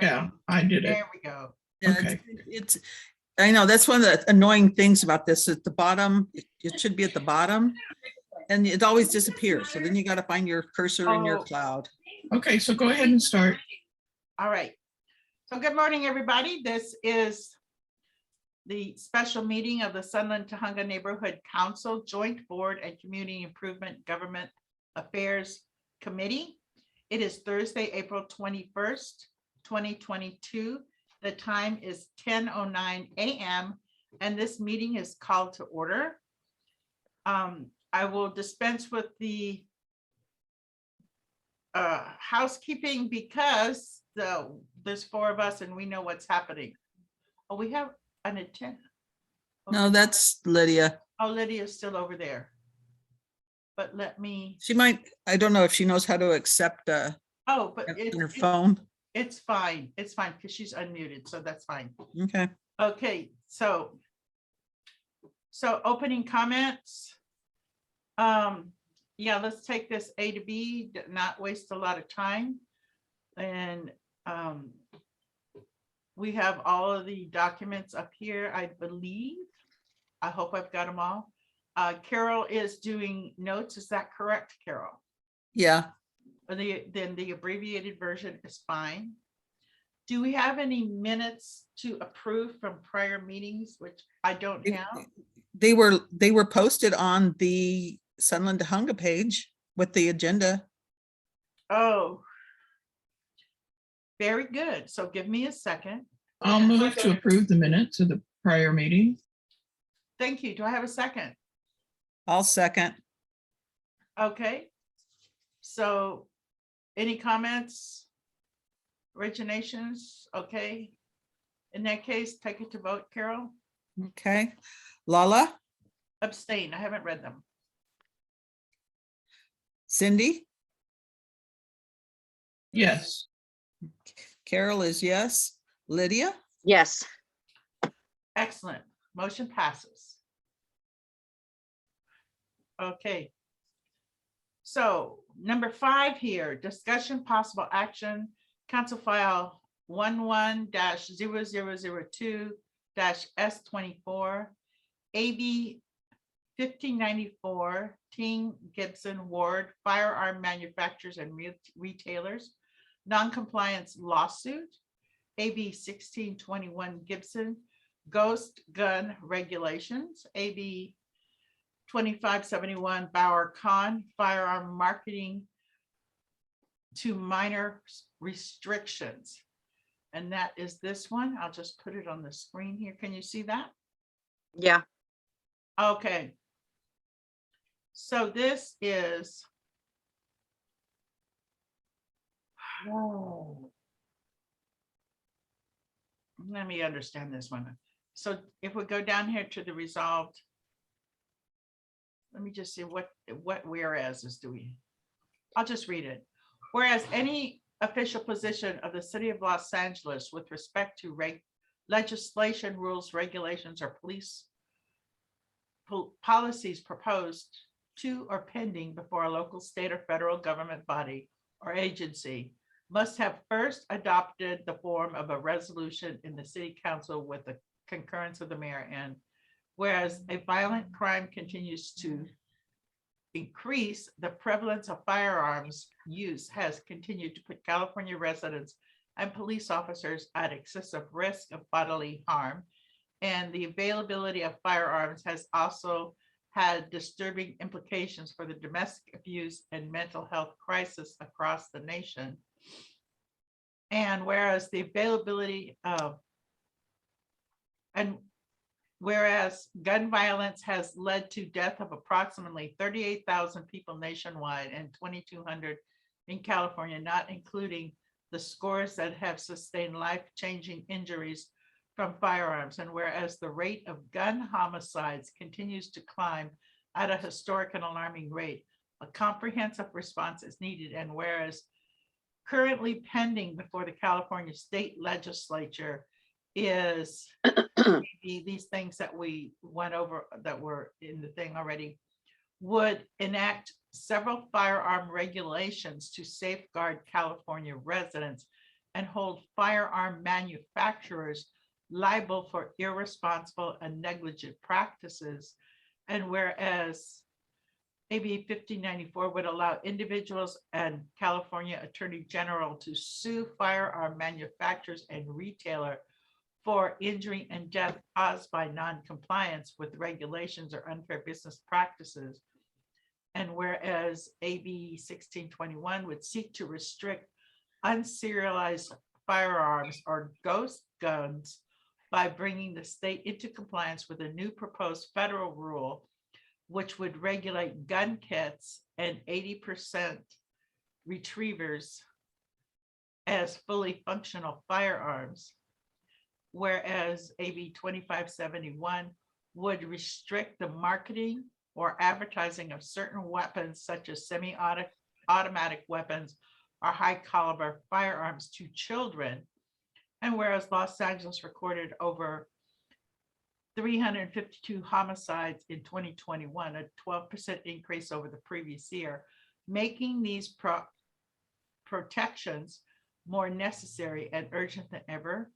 Yeah, I did it. There we go. Yeah, Okay. it's, I know, that's one of the annoying things about this, at the bottom, it should be at the bottom. And it always disappears, so then you gotta find your cursor in your Oh. cloud. Okay, so go ahead and start. All right. So good morning, everybody. This is the special meeting of the Sunland Tahunga Neighborhood Council Joint Board and Community Improvement Government Affairs Committee. It is Thursday, April 21st, 2022. The time is 10:09 a.m. and this meeting is called to order. I will dispense with the housekeeping because there's four of us and we know what's happening. Oh, we have an attendant. No, that's Lydia. Oh, Lydia's still over there. But let me, She might, I don't know if she knows how to accept but on her phone. it's fine. It's fine because she's unmuted, so that's fine. Okay. Okay, so opening comments. Yeah, let's take this A to B, not waste a lot of time. And we have all of the documents up here, I believe. I hope I've got them all. Carol is doing notes. Is that correct, Carol? Yeah, Then the abbreviated version is fine. Do we have any minutes to approve from prior meetings, which I don't have? they were posted on the Sunland Tahunga page with the agenda. Oh. Very good. So give me a second. I'll move to approve the minutes of the prior meeting. Thank you. Do I have a second? I'll second. Okay. So any comments? Originations? Okay. In that case, take it to vote, Carol. Okay. Lala, Abstain. I haven't read them. Cindy, Yes. Carol is yes. Lydia, Yes, Excellent. Motion passes. Okay. So number 5 here, discussion possible action, council file 11-0002-S24, AB 1594, Ting Gibson Ward, firearm manufacturers and retailers, non-compliance lawsuit, AB 1621 Gibson, ghost gun regulations, AB 2571 Bauer Khan, firearm marketing to minor restrictions. And that is this one. I'll just put it on the screen here. Can you see that? yeah, Okay. So this is. Oh. Let me understand this one. So if we go down here to the resolved. Let me just see what whereas do we. I'll just read it. Whereas any official position of the city of Los Angeles with respect to legislation, rules, regulations, or police policies proposed to or pending before a local, state, or federal government body or agency must have first adopted the form of a resolution in the city council with the concurrence of the mayor. And whereas a violent crime continues to increase, the prevalence of firearms use has continued to put California residents and police officers at excessive risk of bodily harm. And the availability of firearms has also had disturbing implications for the domestic abuse and mental health crisis across the nation. And whereas the availability of, and whereas gun violence has led to death of approximately 38,000 people nationwide and 2,200 in California, not including the scores that have sustained life-changing injuries from firearms. And whereas the rate of gun homicides continues to climb at a historic and alarming rate, a comprehensive response is needed. And whereas currently pending before the California state legislature is these things that we went over that were in the thing already, would enact several firearm regulations to safeguard California residents and hold firearm manufacturers liable for irresponsible and negligent practices. And whereas AB 1594 would allow individuals and California Attorney General to sue firearm manufacturers and retailer for injury and death caused by non-compliance with regulations or unfair business practices. And whereas AB 1621 would seek to restrict unserialized firearms or ghost guns by bringing the state into compliance with a new proposed federal rule, which would regulate gun kits and 80% retrievers as fully functional firearms. Whereas AB 2571 would restrict the marketing or advertising of certain weapons such as semi-automatic weapons or high caliber firearms to children. And whereas Los Angeles recorded over 352 homicides in 2021, a 12% increase over the previous year, making these protections more necessary and urgent than ever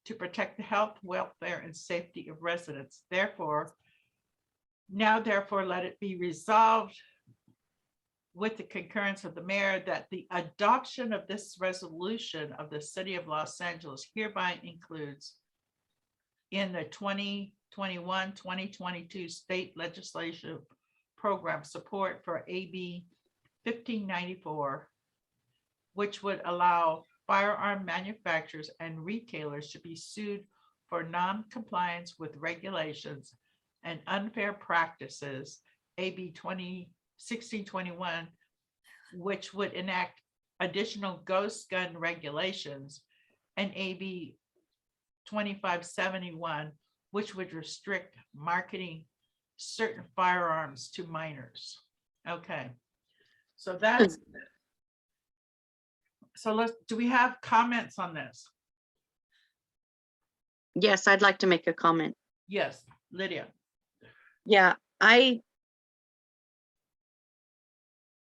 to protect the health, welfare, and safety of residents. Therefore, let it be resolved with the concurrence of the mayor that the adoption of this resolution of the city of Los Angeles hereby includes in the 2021-2022 state legislation program support for AB 1594, which would allow firearm manufacturers and retailers to be sued for non-compliance with regulations and unfair practices, AB 1621, which would enact additional ghost gun regulations, and AB 2571, which would restrict marketing certain firearms to minors. Okay, so that's, do we have comments on this? Yes, I'd like to make a comment. Yes, Lydia. Yeah, I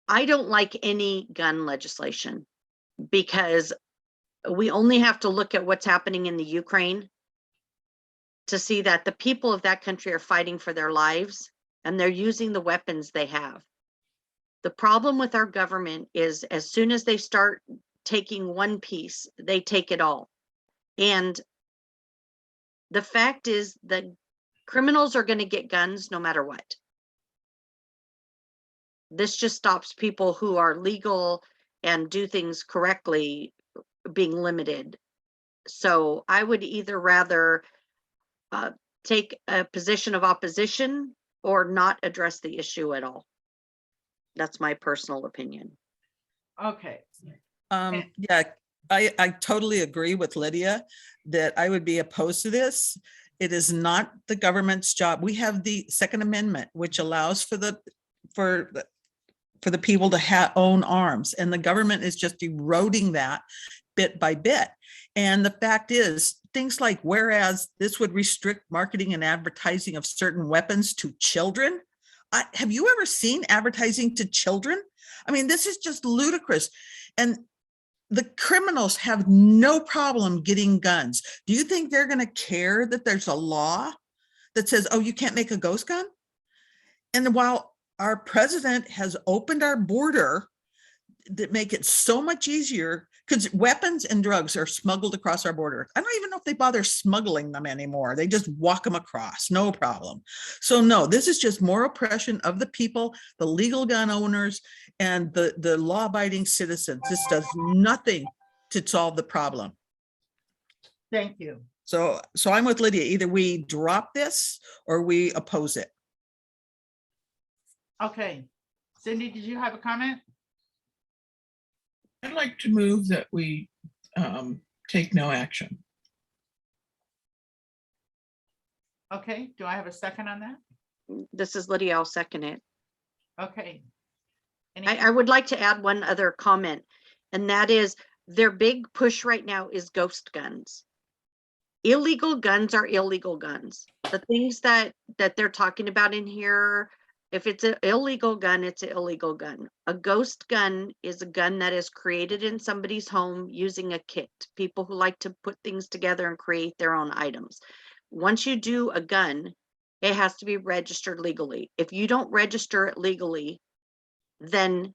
don't like any gun legislation because we only have to look at what's happening in the Ukraine to see that the people of that country are fighting for their lives and they're using the weapons they have. The problem with our government is as soon as they start taking one piece, they take it all. And the fact is that criminals are going to get guns no matter what. This just stops people who are legal and do things correctly being limited. So I would either rather take a position of opposition or not address the issue at all. That's my personal opinion. Okay. Yeah, I totally agree with Lydia that I would be opposed to this. It is not the government's job. We have the Second Amendment, which allows for the people to own arms, and the government is just eroding that bit by bit. And the fact is, things like, whereas this would restrict marketing and advertising of certain weapons to children. Have you ever seen advertising to children? I mean, this is just ludicrous. And the criminals have no problem getting guns. Do you think they're going to care that there's a law that says, oh, you can't make a ghost gun? And while our president has opened our border that make it so much easier, because weapons and drugs are smuggled across our border. I don't even know if they bother smuggling them anymore. They just walk them across, no problem. So no, this is just more oppression of the people, the legal gun owners, and the law-abiding citizens. This does nothing to solve the problem. Thank you. So I'm with Lydia. Either we drop this or we oppose it. Okay. Cindy, did you have a comment? I'd like to move that we take no action. Okay, do I have a second on that? This is Lydia, I'll second it. Okay. I would like to add one other comment, and that is their big push right now is ghost guns. Illegal guns are illegal guns. The things that they're talking about in here, If it's an illegal gun, it's an illegal gun. A ghost gun is a gun that is created in somebody's home using a kit. People who like to put things together and create their own items. Once you do a gun, it has to be registered legally. If you don't register it legally, then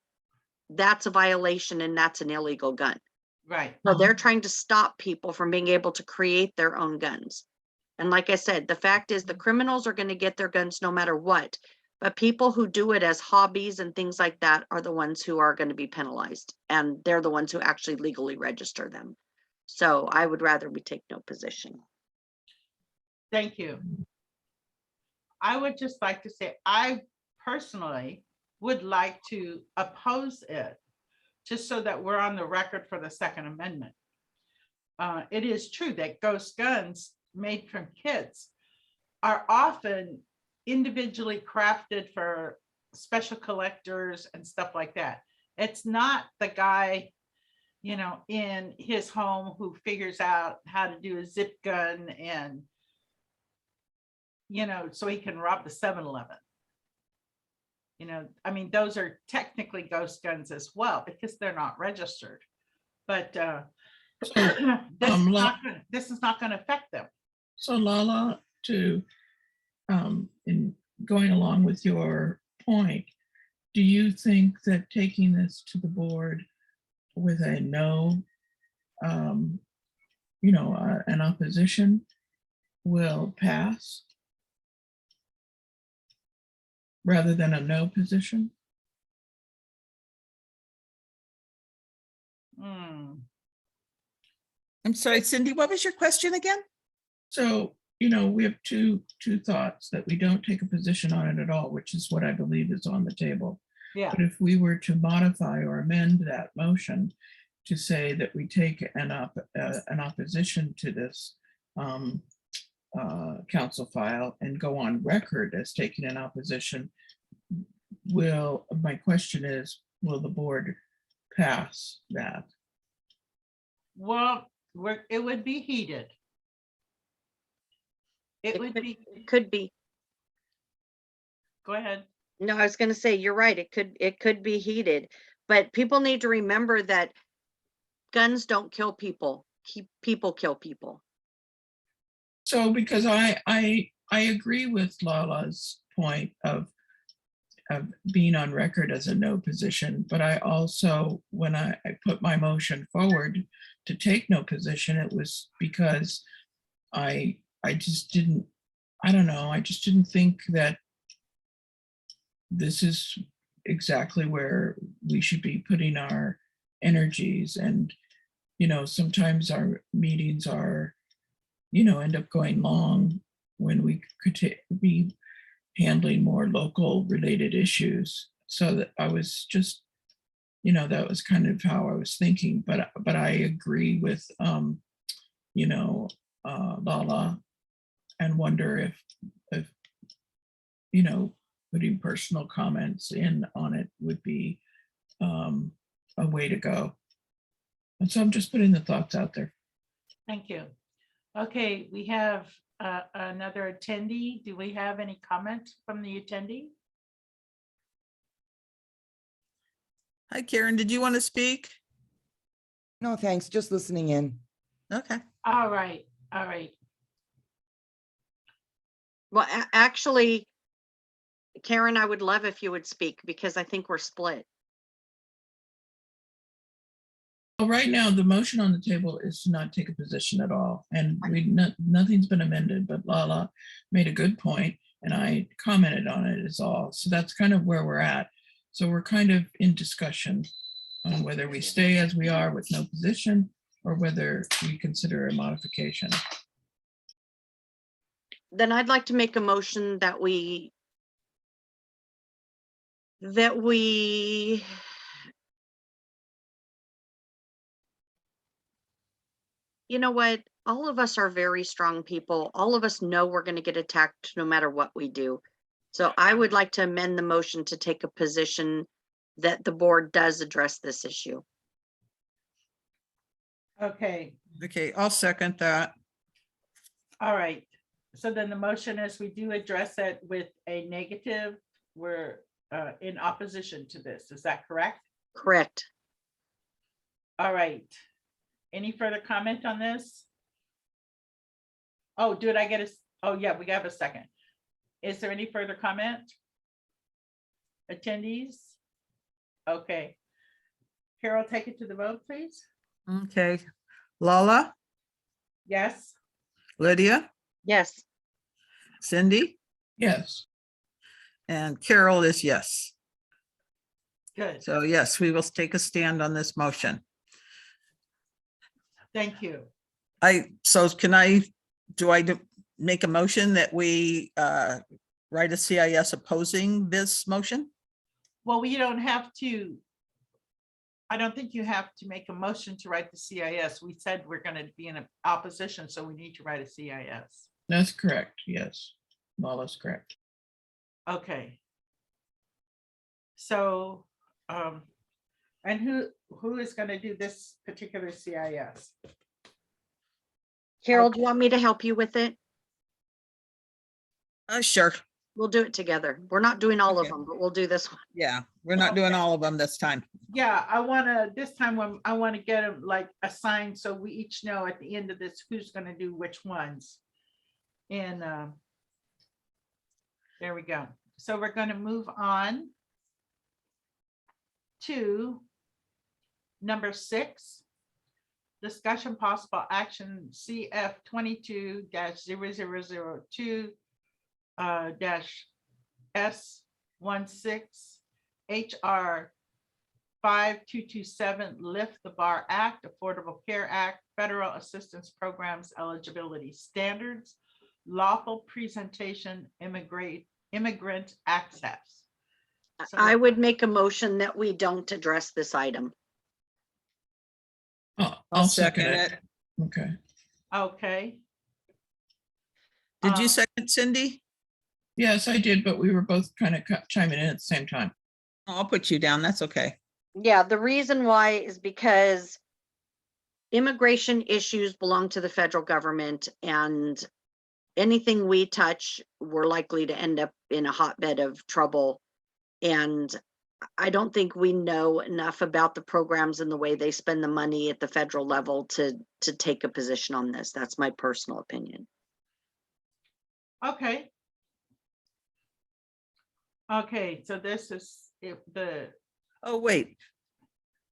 that's a violation and that's an illegal gun. Right. So they're trying to stop people from being able to create their own guns. And like I said, the fact is the criminals are going to get their guns no matter what. But people who do it as hobbies and things like that are the ones who are going to be penalized. And they're the ones who actually legally register them. So I would rather we take no position. Thank you. I would just like to say, I personally would like to oppose it, just so that we're on the record for the Second Amendment. It is true that ghost guns made from kits are often individually crafted for special collectors and stuff like that. It's not the guy, you know, in his home who figures out how to do a zip gun and, you know, so he can rob the 7-Eleven. You know, I mean, those are technically ghost guns as well because they're not registered. But this is not going to affect them. So Lala, in going along with your point, do you think that taking this to the board with a no, an opposition will pass rather than a no position? I'm sorry, Cindy, what was your question again? So, we have two thoughts: that we don't take a position on it at all, which is what I believe is on the table. Yeah. But if we were to modify or amend that motion to say that we take an opposition to this council file and go on record as taking an opposition, my question is, will the board pass that? Well, it would be heated. It would be. It could be. Go ahead. No, I was going to say, you're right. It could be heated, but people need to remember that guns don't kill people. People kill people. So, because I agree with Lala's point of being on record as a no position, but I also, when I put my motion forward to take no position, it was because I just didn't, I don't know, I just didn't think that this is exactly where we should be putting our energies. And, sometimes our meetings are, end up going long when we could be handling more local related issues. So that I was just, that was kind of how I was thinking, but I agree with, Lala, and wonder if, putting personal comments in on it would be a way to go. And so I'm just putting the thoughts out there. Thank you. Okay, we have another attendee. Do we have any comment from the attendee? Hi, Karen, did you want to speak? No, thanks. Just listening in. Okay. All right, all right. Well, actually, Karen, I would love if you would speak because I think we're split. Well, right now, the motion on the table is to not take a position at all. And nothing's been amended, but Lala made a good point and I commented on it is all. So that's kind of where we're at. So we're kind of in discussion on whether we stay as we are with no position or whether we consider a modification. Then I'd like to make a motion that we you know what? All of us are very strong people. All of us know we're going to get attacked no matter what we do. So I would like to amend the motion to take a position that the board does address this issue. Okay, Okay, I'll second that. all right. So then the motion is we do address it with a negative we're in opposition to this. Is that correct? Correct. All right. Any further comment on this? Oh, did I get oh yeah, we have a second. Is there any further comment? Attendees? Okay. Carol, take it to the vote, please. Okay. Lala, Yes? Lydia, Yes. Cindy, Yes, and Carol is yes. Good. So yes, we will take a stand on this motion. Thank you. So can I make a motion that we write a CIS opposing this motion? Well, we don't have to. I don't think you have to make a motion to write the CIS. We said we're going to be in opposition, so we need to write a CIS. that's correct. Yes, Lala's correct. Okay. So, and who is going to do this particular CIS? Carol, do you want me to help you with it? Sure. We'll do it together. We're not doing all of Okay. them, but we'll do this one. Yeah, we're not doing Okay. all of them this time. Yeah, I want to, this time when I want to get them like assigned, so we each know at the end of this, who's going to do which ones. And there we go. So we're going to move on to number 6, discussion possible action CF 22-0002 -S16 HR 5227 Lift the Bar Act, Affordable Care Act, Federal Assistance Programs Eligibility Standards, Lawful Presentation, Immigrant Access. So- I would make a motion that we don't address this item. Oh, I'll second it. Okay. Okay. Did you Um, second, Cindy? Yes, I did, but we were both kind of chiming in at the same time. I'll put you down. That's okay. Yeah, the reason why is because immigration issues belong to the federal government, and anything we touch, we're likely to end up in a hotbed of trouble. And I don't think we know enough about the programs and the way they spend the money at the federal level to take a position on this. That's my personal opinion. Okay. Okay, so this is the, Oh, wait.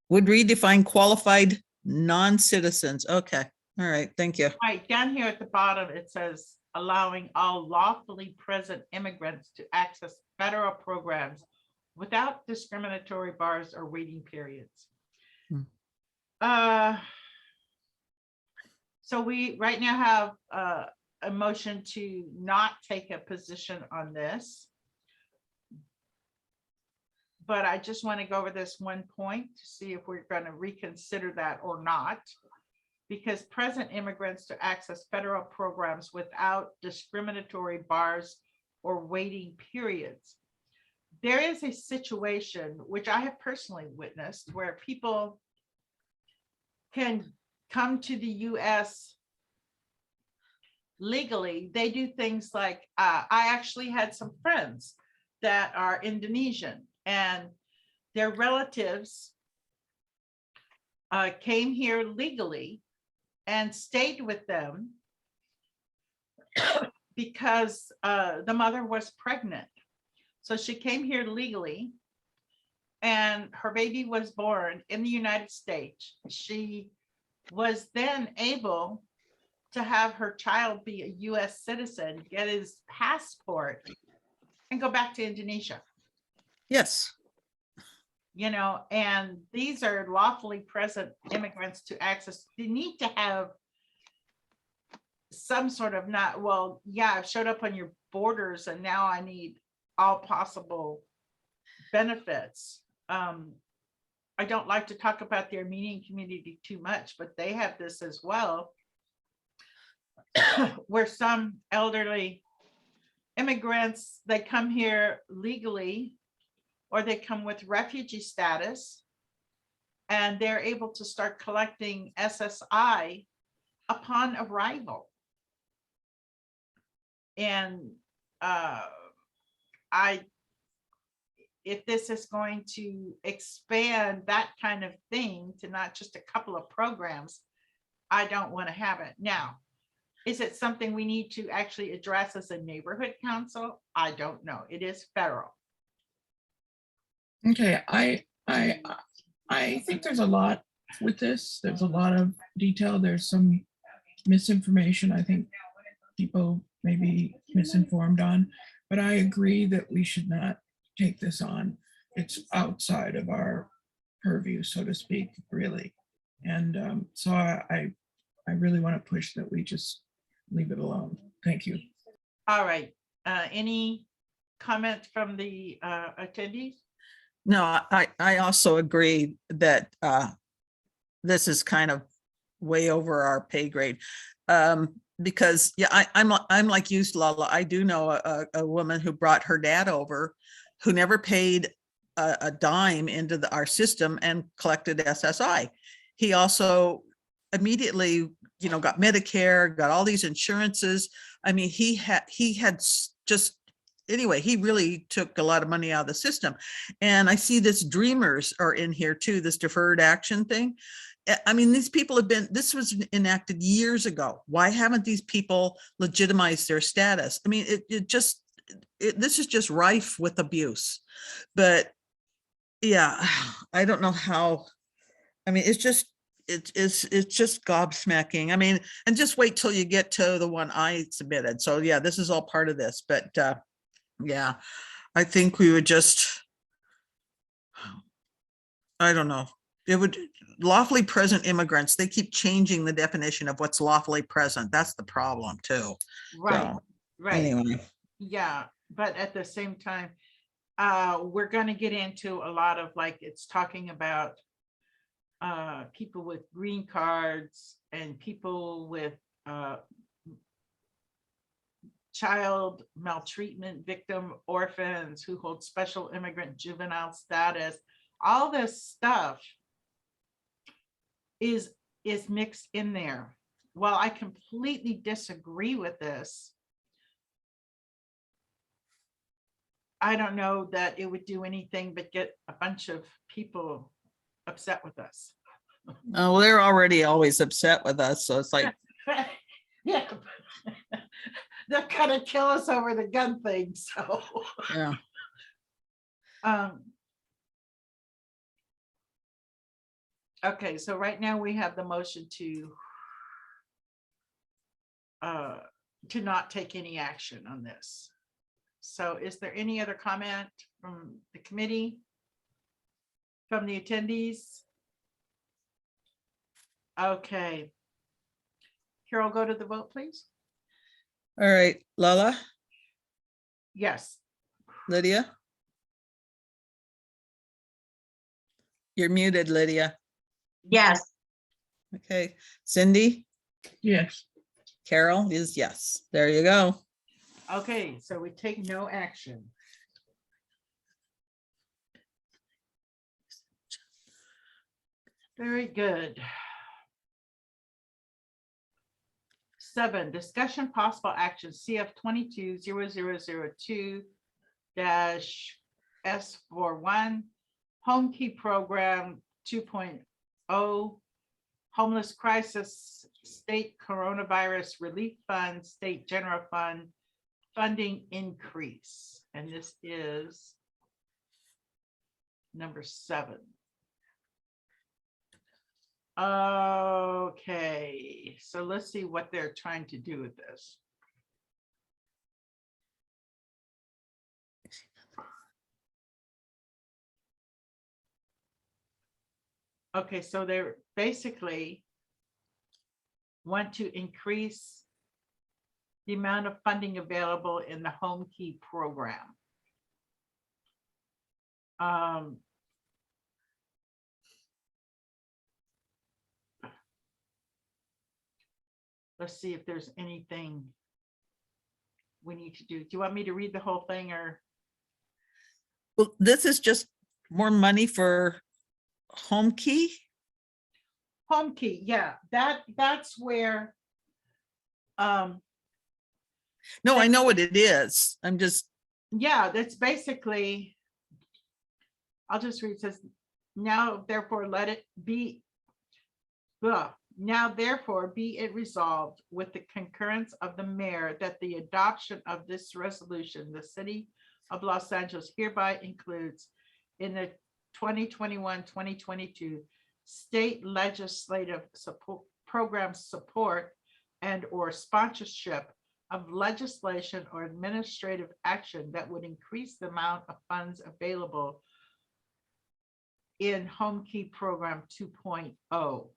Would redefine qualified non-citizens. Okay. All right. Thank you. right, down here at the bottom, it says allowing all lawfully present immigrants to access federal programs without discriminatory bars or waiting periods. Hmm. So we right now have a motion to not take a position on this. But I just want to go over this one point to see if we're going to reconsider that or not. Because present immigrants to access federal programs without discriminatory bars or waiting periods. There is a situation which I have personally witnessed where people can come to the US legally. They do things like, I actually had some friends that are Indonesian, and their relatives came here legally and stayed with them because the mother was pregnant. So she came here legally and her baby was born in the United States. She was then able to have her child be a US citizen, get his passport, and go back to Indonesia. Yes. You know, and these are lawfully present immigrants to access. They need to have some sort of not, well, yeah, I've showed up on your borders and now I need all possible benefits. I don't like to talk about the Armenian community too much, but they have this as well, where some elderly immigrants, they come here legally, or they come with refugee status, and they're able to start collecting SSI upon arrival. And I if this is going to expand that kind of thing to not just a couple of programs, I don't want to have it. Now, is it something we need to actually address as a neighborhood council? I don't know. It is federal. Okay, I think there's a lot with this. There's a lot of detail. There's some misinformation I think people may be misinformed on, but I agree that we should not take this on. It's outside of our purview, so to speak, really. And so I really want to push that we just leave it alone. Thank you. All right. Any comments from the attendees? No, I also agree that this is kind of way over our pay grade. Because yeah, I'm like you, Lala. I do know a woman who brought her dad over, who never paid a dime into our system and collected SSI. He also immediately, got Medicare, got all these insurances. I mean, he had just anyway, he really took a lot of money out of the system. And I see this Dreamers are in here too, this deferred action thing. I mean, these people this was enacted years ago. Why haven't these people legitimized their status? I mean, this is just rife with abuse. But yeah, I don't know how, I mean, it's just gobsmacking. I mean, and just wait till you get to the one I submitted. So yeah, this is all part of this, but yeah, I think we would just, I don't know. It would lawfully present immigrants. They keep changing the definition of what's lawfully present. That's the problem too. Right, So, right. anyway, Yeah, but at the same time, we're going to get into a lot of it's talking about people with green cards and people with child maltreatment victim orphans who hold special immigrant juvenile status. All this stuff is mixed in there. While I completely disagree with this, I don't know that it would do anything but get a bunch of people upset with us. well, they're already always upset with us. So it's like, Yeah, they're gonna kill us over the gun thing. So, yeah. Okay, so right now we have the motion to not take any action on this. So is there any other comment from the committee? From the attendees? Okay. Carol, go to the vote, please. All right, Lala, Yes. Lydia. You're muted, Lydia. Yes. Okay, Cindy, Yes. Carol is yes. There you go. Okay, so we take no action. Very good. 7, discussion possible action CF 22-0002-S41 Home Key Program 2.0 Homeless Crisis State Coronavirus Relief Fund State General Fund funding increase. And this is number 7. Okay, so let's see what they're trying to do with this. Okay, so they're basically want to increase the amount of funding available in the Home Key program. Let's see if there's anything we need to do. Do you want me to read the whole thing or? Well, this is just more money for Home Key. Home Key, yeah, that's where. No, I know what it is. I'm just, Yeah, that's basically I'll just read, it says, now therefore let it be. Now therefore be it resolved with the concurrence of the mayor that the adoption of this resolution, the city of Los Angeles hereby includes in the 2021-2022 state legislative support program support and or sponsorship of legislation or administrative action that would increase the amount of funds available in Home Key Program 2.0.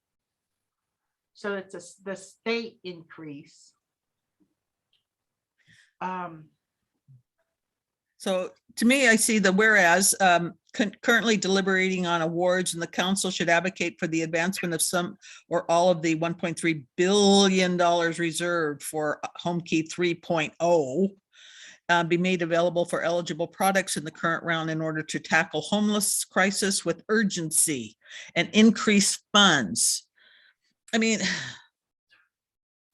So it's the state increase. So to me, I see the whereas currently deliberating on awards, and the council should advocate for the advancement of some or all of the $1.3 billion reserved for Home Key 3.0 be made available for eligible products in the current round in order to tackle homeless crisis with urgency and increase funds. I mean,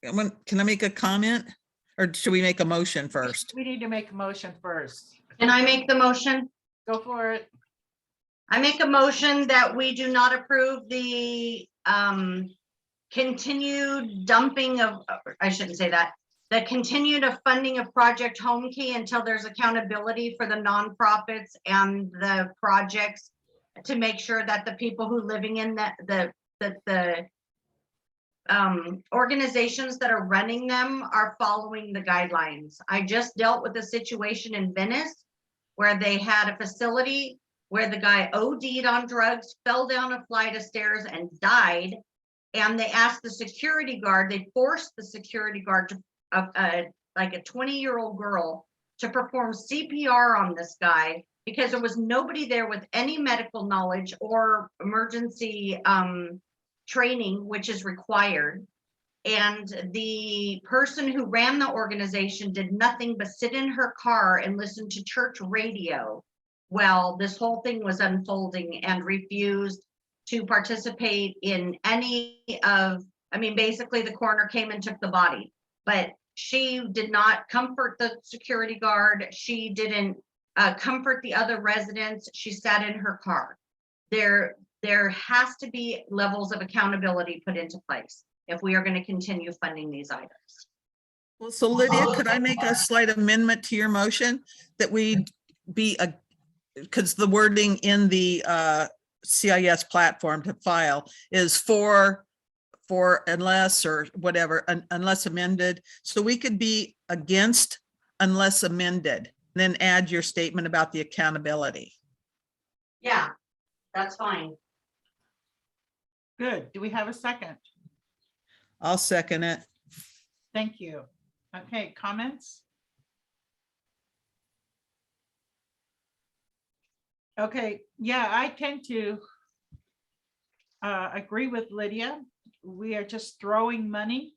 can I make a comment, or should we make a motion first? We need to make a motion first. Can I make the motion? Go for it. I make a motion that we do not approve the continued dumping of, I shouldn't say that, the continued funding of Project Home Key until there's accountability for the nonprofits and the projects to make sure that the people who living in the organizations that are running them are following the guidelines. I just dealt with a situation in Venice where they had a facility where the guy OD'd on drugs, fell down a flight of stairs and died. And they asked the security guard, they forced the security guard to, like a 20-year-old girl, to perform CPR on this guy because there was nobody there with any medical knowledge or emergency training, which is required. And the person who ran the organization did nothing but sit in her car and listen to church radio while this whole thing was unfolding, and refused to participate in any of, I mean, basically the coroner came and took the body, but she did not comfort the security guard. She didn't comfort the other residents. She sat in her car. There has to be levels of accountability put into place if we are going to continue funding these items. Well, so Lydia, could I make a slight amendment to your motion that we be because the wording in the CIS platform to file is for unless or whatever, unless amended. So we could be against unless amended, then add your statement about the accountability. Yeah, that's fine. Good. Do we have a second? I'll second it. Thank you. Okay, comments? Okay, yeah, I tend to agree with Lydia. We are just throwing money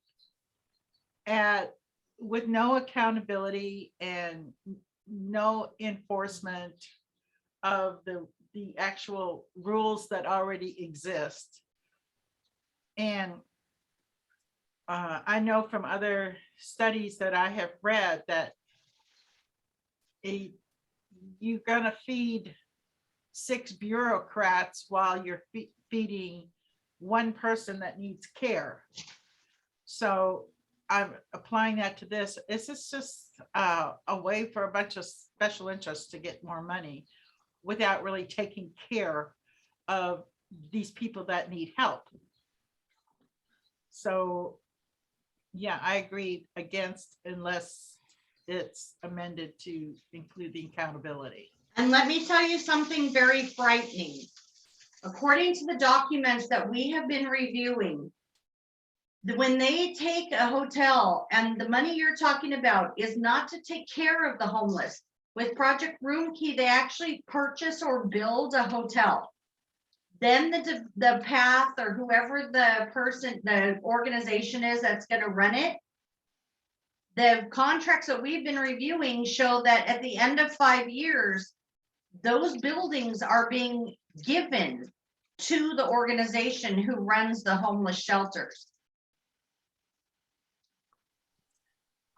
at with no accountability and no enforcement of the actual rules that already exist. And I know from other studies that I have read that you're gonna feed 6 bureaucrats while you're feeding one person that needs care. So I'm applying that to this. This is just a way for a bunch of special interests to get more money without really taking care of these people that need help. So yeah, I agree against unless it's amended to include the accountability. And let me tell you something very frightening. According to the documents that we have been reviewing, when they take a hotel, and the money you're talking about is not to take care of the homeless. With Project Room Key, they actually purchase or build a hotel. Then the path or whoever the organization is that's going to run it, the contracts that we've been reviewing show that at the end of 5 years, those buildings are being given to the organization who runs the homeless shelters.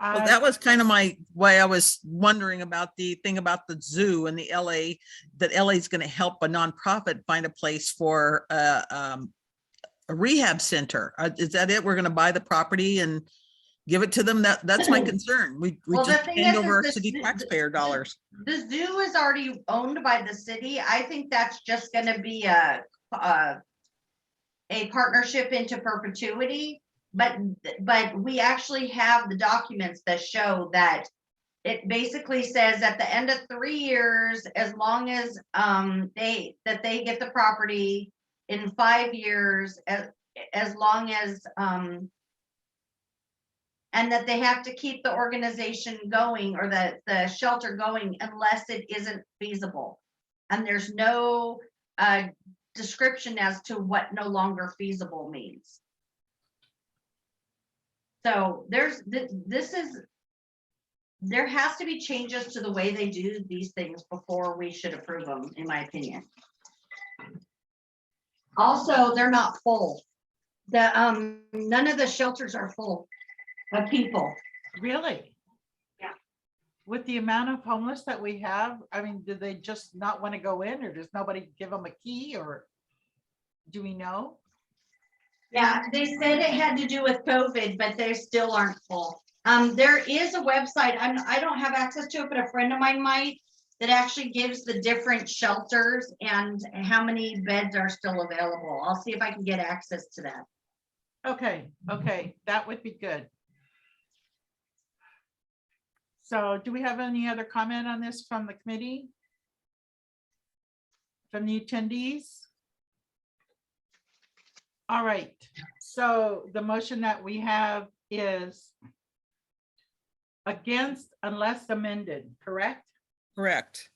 Well, that was kind of why I was wondering about the thing about the zoo and the LA, that LA is going to help a nonprofit find a place for a rehab center. Is that it? We're going to buy the property and give it to them? That's my concern. We Well, the just thing hand is over our the city zoo- taxpayer dollars. The zoo is already owned by the city. I think that's just gonna be a partnership into perpetuity. But we actually have the documents that show that it basically says at the end of 3 years, as long as they get the property, in 5 years, as long as and that they have to keep the organization going, or the shelter going, unless it isn't feasible. And there's no description as to what no longer feasible means. So there has to be changes to the way they do these things before we should approve them, in my opinion. Also, they're not full. None of the shelters are full of people. Really? Yeah. With the amount of homeless that we have, I mean, do they just not want to go in, or does nobody give them a key, or do we know? Yeah, they said it had to do with COVID, but they still aren't full. There is a website, I don't have access to it, but a friend of mine might, that actually gives the different shelters and how many beds are still available. I'll see if I can get access to that. Okay, that would be good. So do we have any other comment on this from the committee? From the attendees? All right, so the motion that we have is against unless amended, correct? Correct.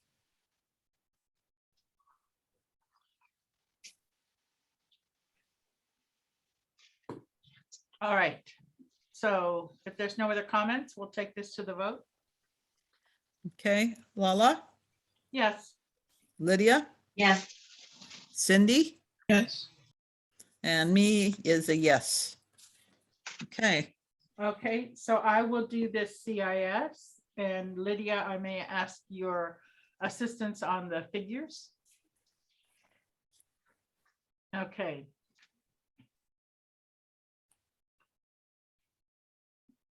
All right, so if there's no other comments, we'll take this to the vote. Okay, Lala, Yes, Lydia, Yes, Cindy, Yes, and me is a yes. Okay, okay, so I will do this CIS, and Lydia, I may ask your assistance on the figures. Okay.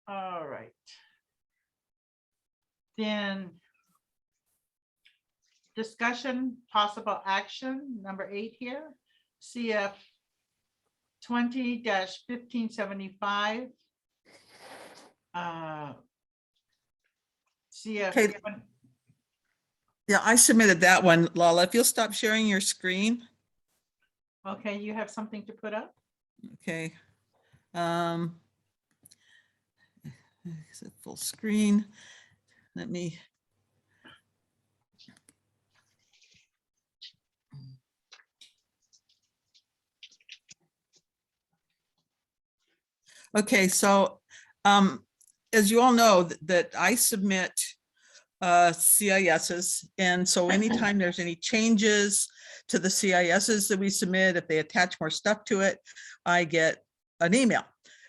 All right. Then discussion, possible action, number 8 here, CF 20-1575. CF. Okay. Yeah, I submitted that one, Lala. If you'll stop sharing your screen. Okay, you have something to put up? Okay. Is it full screen? Let me. Okay, so as you all know, that I submit CISs, and so anytime there's any changes to the CISs that we submit, if they attach more stuff to it, I get an email.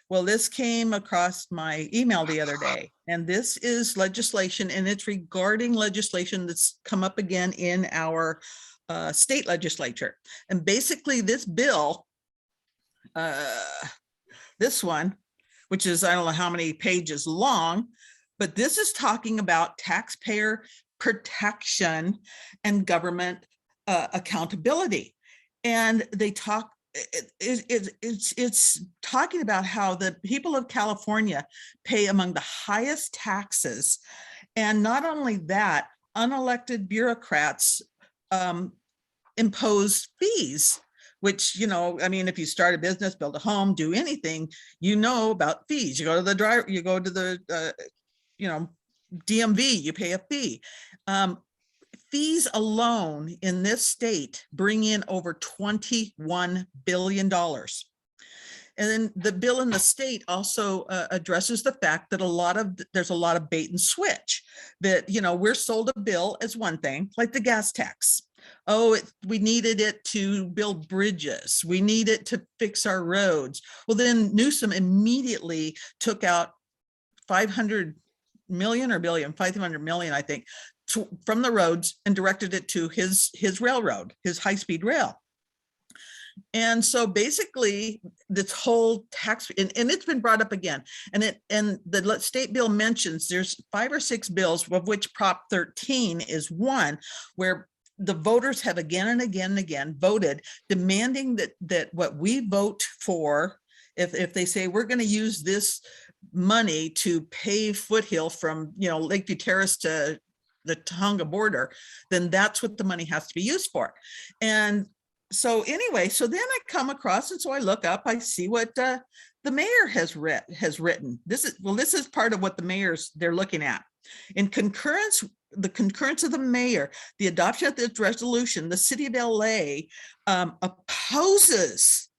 Well, this came across my email the other day, and this is legislation, and it's regarding legislation that's come up again in our state legislature. And basically this bill, this one, which is, I don't know how many pages long, but this is talking about taxpayer protection and government accountability. And they talk, it's talking about how the people of California pay among the highest taxes. And not only that, unelected bureaucrats impose fees, which, you know, I mean, if you start a business, build a home, do anything, you know about fees. You go to the driver, you go to the, you know, DMV, you pay a fee. Fees alone in this state bring in over $21 billion. And then the bill in the state also addresses the fact that there's a lot of bait and switch, that, you know, we're sold a bill as one thing, like the gas tax. Oh, we needed it to build bridges. We need it to fix our roads. Well, then Newsom immediately took out 500 million or billion, 500 million, I think, from the roads and directed it to his railroad, his high-speed rail. And so basically this whole tax, and it's been brought up again, and the state bill mentions there's 5 or 6 bills, of which Prop 13 is one, where the voters have again and again and again voted demanding that what we vote for, if they say we're going to use this money to pave Foothill from, Lakeview Terrace to the Tonga border, then that's what the money has to be used for. And so anyway, so then I come across, and so I look up, I see what the mayor has written. This is part of what the mayor's they're looking at. In the concurrence of the mayor, the adoption of this resolution, the city of LA opposes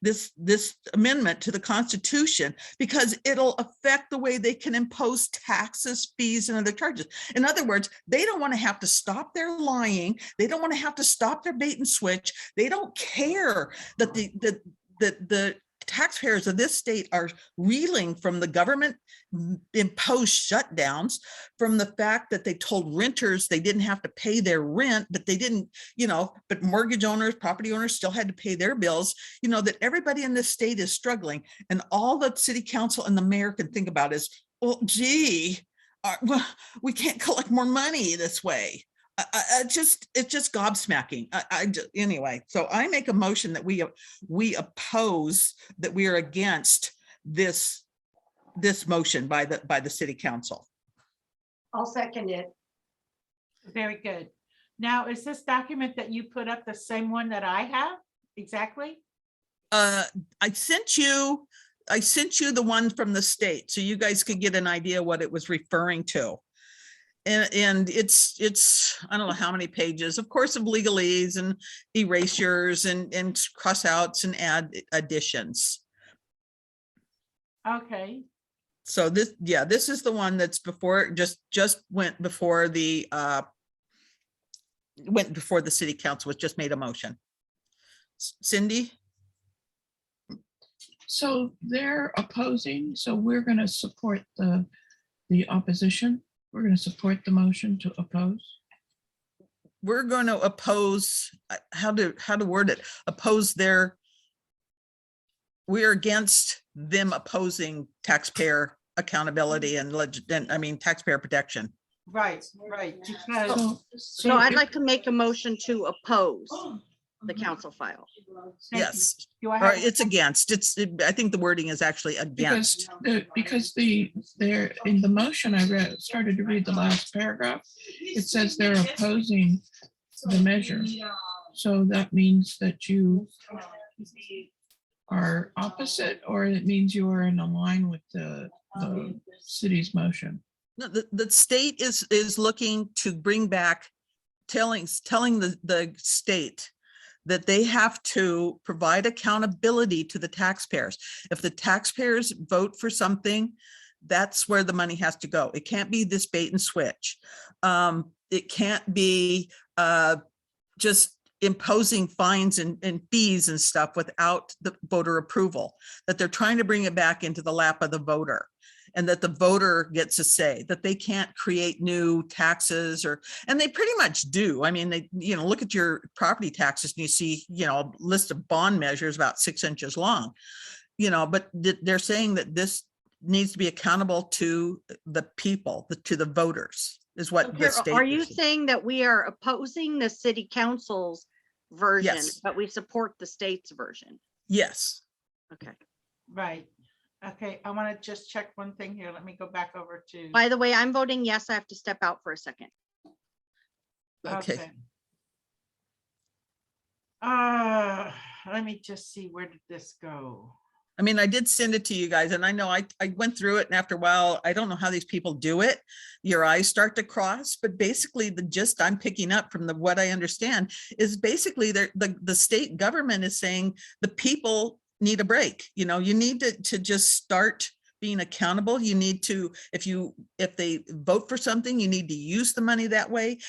this amendment to the Constitution because it'll affect the way they can impose taxes, fees, and other charges. In other words, they don't want to have to stop their lying. They don't want to have to stop their bait and switch. They don't care that the taxpayers of this state are reeling from the government imposed shutdowns, from the fact that they told renters they didn't have to pay their rent, but they didn't, but mortgage owners, property owners still had to pay their bills, that everybody in this state is struggling. And all the city council and the mayor can think about is, well, gee, we can't collect more money this way. It's just gobsmacking. Anyway, so I make a motion that we oppose, that we are against this motion by the city council. I'll second it. Very good. Now, is this document that you put up the same one that I have? Exactly? I sent you the one from the state so you guys could get an idea what it was referring to. And it's I don't know how many pages, of course, of legalese and erasures and cross outs and add additions. Okay. So this is the one that's before, just went before the city council, was just made a motion. Cindy? So they're opposing, so we're going to support the opposition. We're going to support the motion to oppose. We're going to oppose, how to word it, we're against them opposing taxpayer accountability and taxpayer protection. Right. Because So I'd like to make a motion to oppose the council file. Yes, do I or have, it's against, I think the wording is actually against. Because they're in the motion, I started to read the last paragraph. It says they're opposing the measure. So that means that you are opposite, or it means you are in line with the city's motion. No, the state is looking to bring back, telling the state that they have to provide accountability to the taxpayers. If the taxpayers vote for something, that's where the money has to go. It can't be this bait and switch. It can't be just imposing fines and fees and stuff without the voter approval, that they're trying to bring it back into the lap of the voter, and that the voter gets a say, that they can't create new taxes, and they pretty much do. I mean, they, look at your property taxes and you see, a list of bond measures about 6 inches long, but they're saying that this needs to be accountable to the people, to the voters, is what the state. Are you saying that we are opposing the city council's version, Yes. but we support the state's version? Yes. Okay. right. Okay, I want to just check one thing here. Let me go back over to. By the way, I'm voting yes. I have to step out for a second. Okay. Let me just see, where did this go? I mean, I did send it to you guys, and I know I went through it, and after a while, I don't know how these people do it. Your eyes start to cross, but basically the gist I'm picking up from what I understand is basically the state government is saying the people need a break. You need to just start being accountable. You need to, if they vote for something, you need to use the money that way.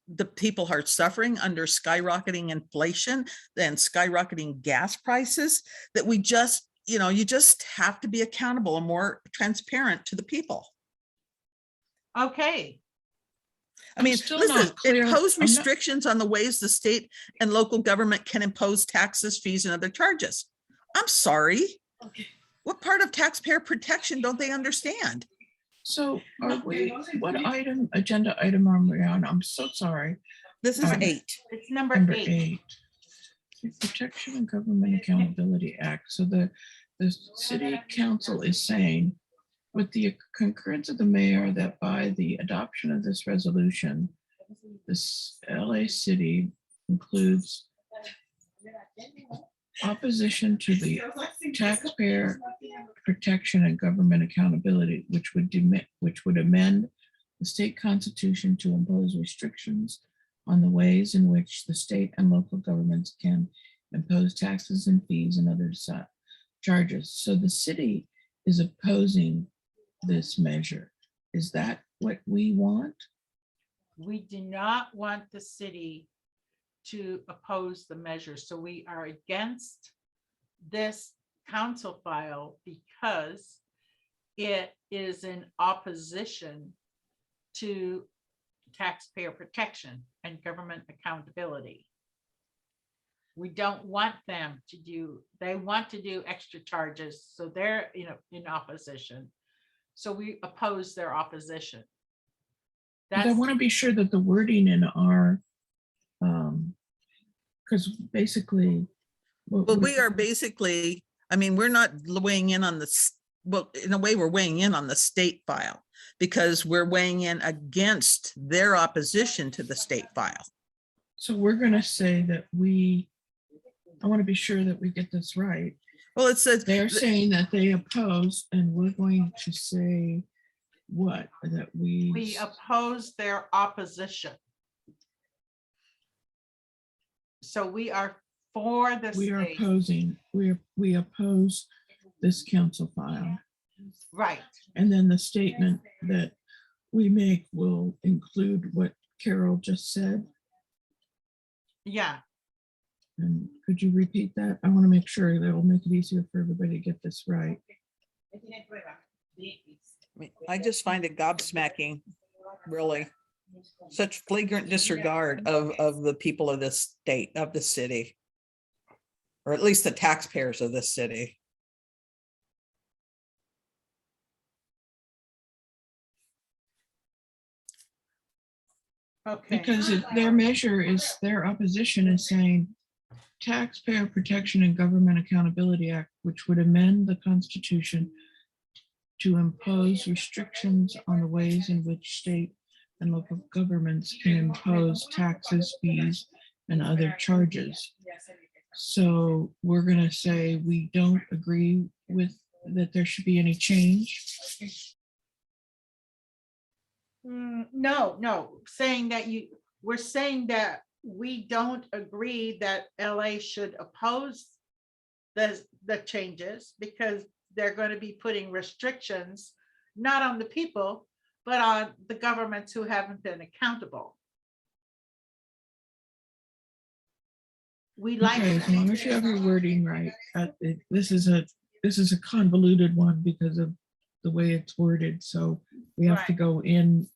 The people are suffering under skyrocketing inflation and skyrocketing gas prices, that we just you know, you just have to be accountable and more transparent to the people. Okay, I I'm mean, still listen, not clear. impose I'm not- restrictions on the ways the state and local government can impose taxes, fees, and other charges. I'm sorry. What part of taxpayer protection don't they understand? So are we, what item, agenda item are we on? I'm so sorry. This is Alright. 8. it's number Number 8. 8. The Protection and Government Accountability Act. So the city council is saying, with the concurrence of the mayor, that by the adoption of this resolution, this LA City includes opposition to the taxpayer protection and government accountability, which would amend the state constitution to impose restrictions on the ways in which the state and local governments can impose taxes and fees and other charges. So the city is opposing this measure. Is that what we want? We do not want the city to oppose the measure, so we are against this council file because it is in opposition to taxpayer protection and government accountability. We don't want them to do, they want to do extra charges, so they're, you know, in opposition. So we oppose their opposition. But I That's, want to be sure that the wording in our, because basically. Well, we are basically, I mean, we're not weighing in on the, well, in a way, we're weighing in on the state file because we're weighing in against their opposition to the state file. So we're going to say that I want to be sure that we get this right. Well, it says, They're saying that they oppose, and we're going to say what? That we oppose their opposition. So we are for the we are state, opposing, we oppose this council file. right? And then the statement that we make will include what Carol just said. Yeah, And could you repeat that? I want to make sure that will make it easier for everybody to get this right. I just find it gobsmacking, really. Such flagrant disregard of the people of this state, of the city. Or at least the taxpayers of this city. okay. Because their measure is, their opposition is saying Taxpayer Protection and Government Accountability Act, which would amend the Constitution to impose restrictions on the ways in which state and local governments can impose taxes, fees, and other charges. So we're going to say we don't agree with that there should be any change. No, saying that we're saying that we don't agree that LA should oppose the changes because they're going to be putting restrictions, not on the people, but on the governments who haven't been accountable. We like Okay, as long that. as you have your wording right. This is a convoluted one because of the way it's worded. So we have to Right. go in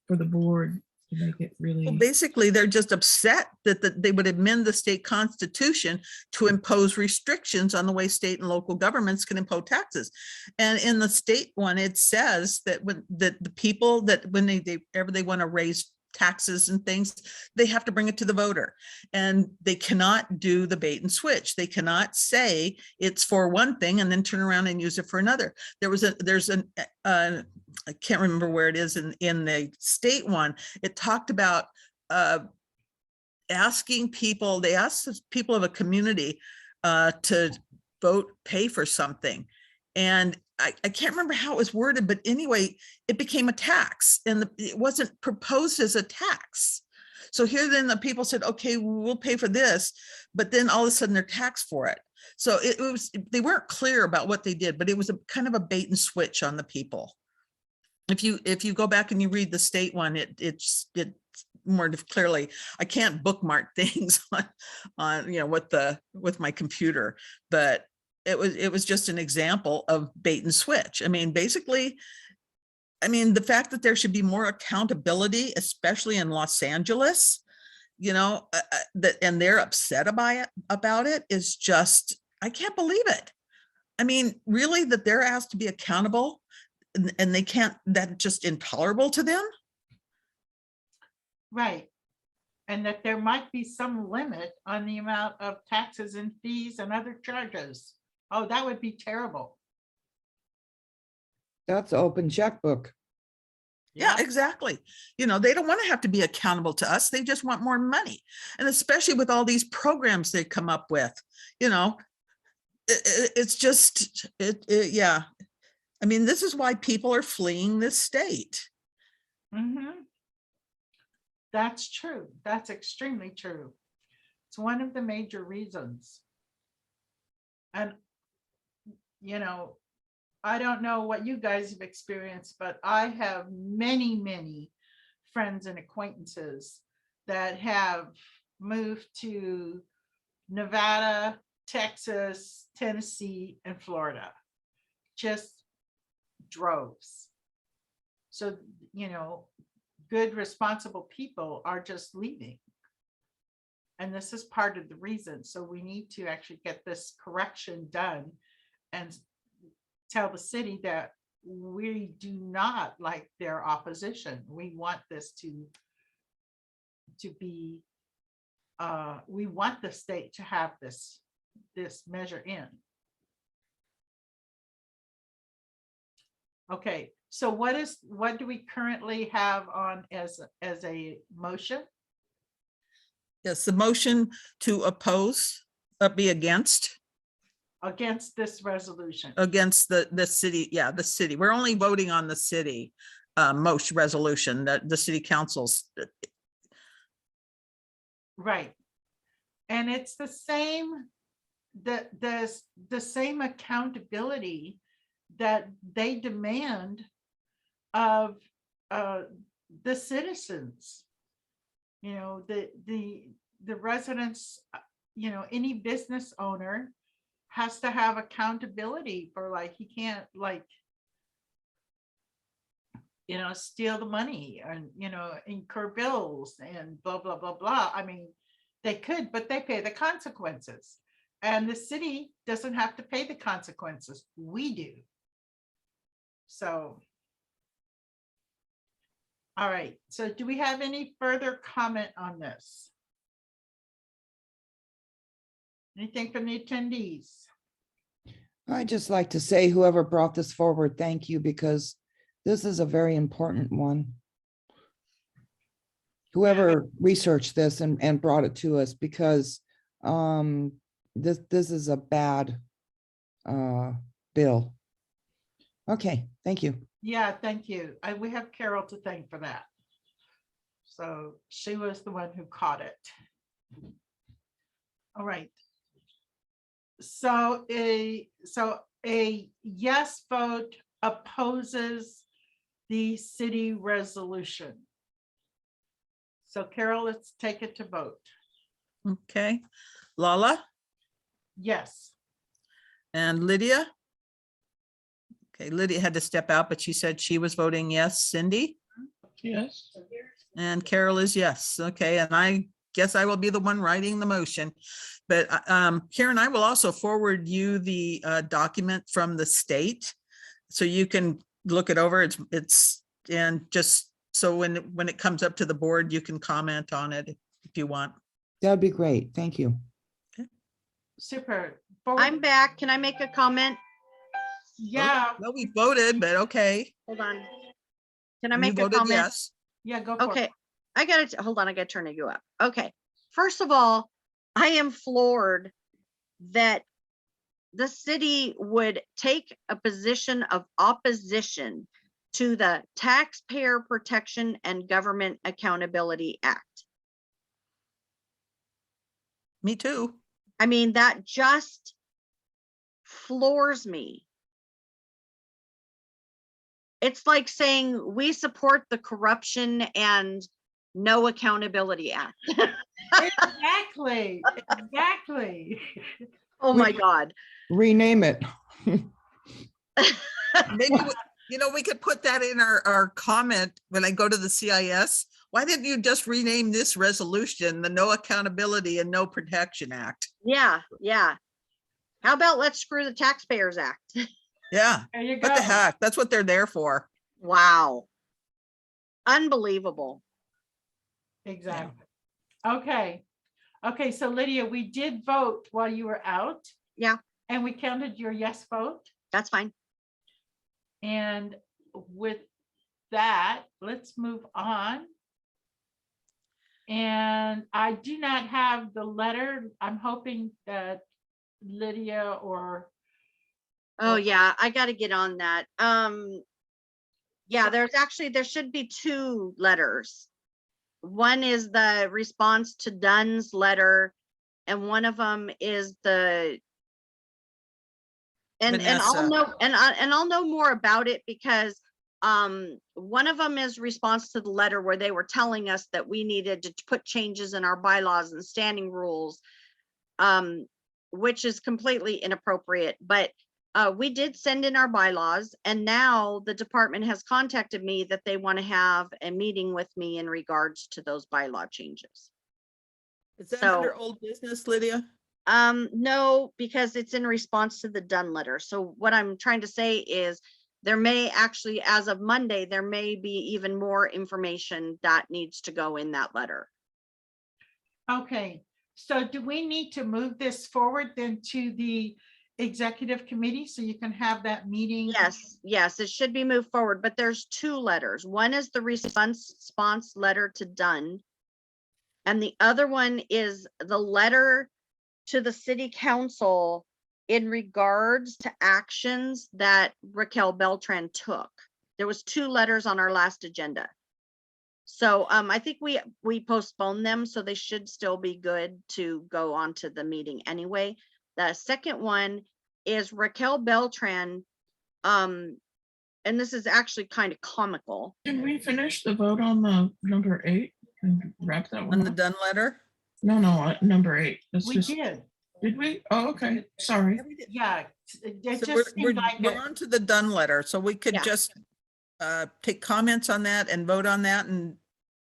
for the board to make it really. Well, basically, they're just upset that they would amend the state constitution to impose restrictions on the way state and local governments can impose taxes. And in the state one, it says that the people that when they ever they want to raise taxes and things, they have to bring it to the voter, and they cannot do the bait and switch. They cannot say it's for one thing and then turn around and use it for another. There's an I can't remember where it is in the state one. It talked about asking people, they asked people of a community to vote, pay for something. And I can't remember how it was worded, but anyway, it became a tax and it wasn't proposed as a tax. So here then the people said, okay, we'll pay for this, but then all of a sudden they're taxed for it. So it was, they weren't clear about what they did, but it was a kind of a bait and switch on the people. If you go back and you read the state one, it's more clearly. I can't bookmark things on with my computer, but it was just an example of bait and switch. I mean, basically, I mean, the fact that there should be more accountability, especially in Los Angeles, that, and they're upset about it is just, I can't believe it. I mean, really, that they're asked to be accountable and they can't, that's just intolerable to them. Right. And that there might be some limit on the amount of taxes and fees and other charges. Oh, that would be terrible. That's open checkbook. Yeah, exactly. They don't want to have to be accountable to us. They just want more money. And especially with all these programs they come up with, it's just, yeah. I mean, this is why people are fleeing this state. Mm-hmm. That's true. That's extremely true. It's one of the major reasons. And, I don't know what you guys have experienced, but I have many, many friends and acquaintances that have moved to Nevada, Texas, Tennessee, and Florida. Just droves. So, good, responsible people are just leaving. And this is part of the reason. So we need to actually get this correction done and tell the city that we do not like their opposition. We want this to be, we want the state to have this measure in. Okay, so what do we currently have on as a motion? Yes, the motion to oppose, be against This resolution. against the city. Yeah, the city. We're only voting on the city motion resolution that the city councils. Right. And it's the same, the same accountability that they demand of the citizens. The residents, any business owner has to have accountability for, like, he can't, like, steal the money and, incur bills and blah, blah, blah, blah. I mean, they could, but they pay the consequences. And the city doesn't have to pay the consequences. We do. So, all right. So do we have any further comment on this? Anything from the attendees? I'd just like to say whoever brought this forward, thank you, because this is a very important one. Whoever researched this and brought it to us, because this is a bad bill. Okay, thank you. Yeah, thank you. We have Carol to thank for that. So she was the one who caught it. All right. So a yes vote opposes the city resolution. So Carol, let's take it to vote. Okay. Lala Yes. and Lydia. Okay, Lydia had to step out, but she said she was voting yes. Cindy Yes. and Carol is yes. Okay, and I guess I will be the one writing the motion. But Karen, I will also forward you the document from the state so you can look it over. It's and just so when it comes up to the board, you can comment on it if you want. That'd be great. Thank you. Super. I'm back. Can I make a comment? Yeah. Well, we voted, but okay. Hold on. Can I You make a voted comment? yes. Yeah, go for Okay, it. I gotta, hold on, I gotta turn you up. Okay, first of all, I am floored that the city would take a position of opposition to the Taxpayer Protection and Government Accountability Act. Me too. I mean, that just floors me. It's like saying we support the Corruption and No Accountability Act. Exactly. Exactly. Oh my God. Rename it. Maybe, we could put that in our comment when I go to the CIS. Why didn't you just rename this resolution the No Accountability and No Protection Act? Yeah, yeah. How about let's screw the Taxpayers Act? Yeah, There you what the go. heck? That's what they're there for. Wow. Unbelievable. Exactly. Okay. Okay, so Lydia, we did vote while you were out. Yeah. And we counted your yes vote. That's fine. And with that, let's move on. And I do not have the letter. I'm hoping that Lydia or Oh, Well- yeah, I gotta get on that. Yeah, there should be two letters. One is the response to Dunn's letter, and one of them is the and I'll Vanessa. know and I'll know more about it because one of them is response to the letter where they were telling us that we needed to put changes in our bylaws and standing rules, which is completely inappropriate, but we did send in our bylaws, and now the department has contacted me that they want to have a meeting with me in regards to those bylaw changes. Is that So- under old business, Lydia? No, because it's in response to the Dunn letter. So what I'm trying to say is there may actually, as of Monday, there may be even more information that needs to go in that letter. okay. So do we need to move this forward then to the executive committee so you can have that meeting? Yes, it should be moved forward, but there's two letters. One is the response letter to Dunn. And the other one is the letter to the city council in regards to actions that Raquel Beltran took. There was two letters on our last agenda. So I think we postponed them, so they should still be good to go on to the meeting anyway. The second one is Raquel Beltran, and this is actually kind of comical. Can we finish the vote on the number 8 and wrap that On one the up? Dunn letter? No, number 8. Let's We just, did, did we? Oh, okay, sorry. Yeah, we did. yeah. It So just seemed like we're it- on to the Dunn letter, so we could Yeah. just take comments on that and vote on that and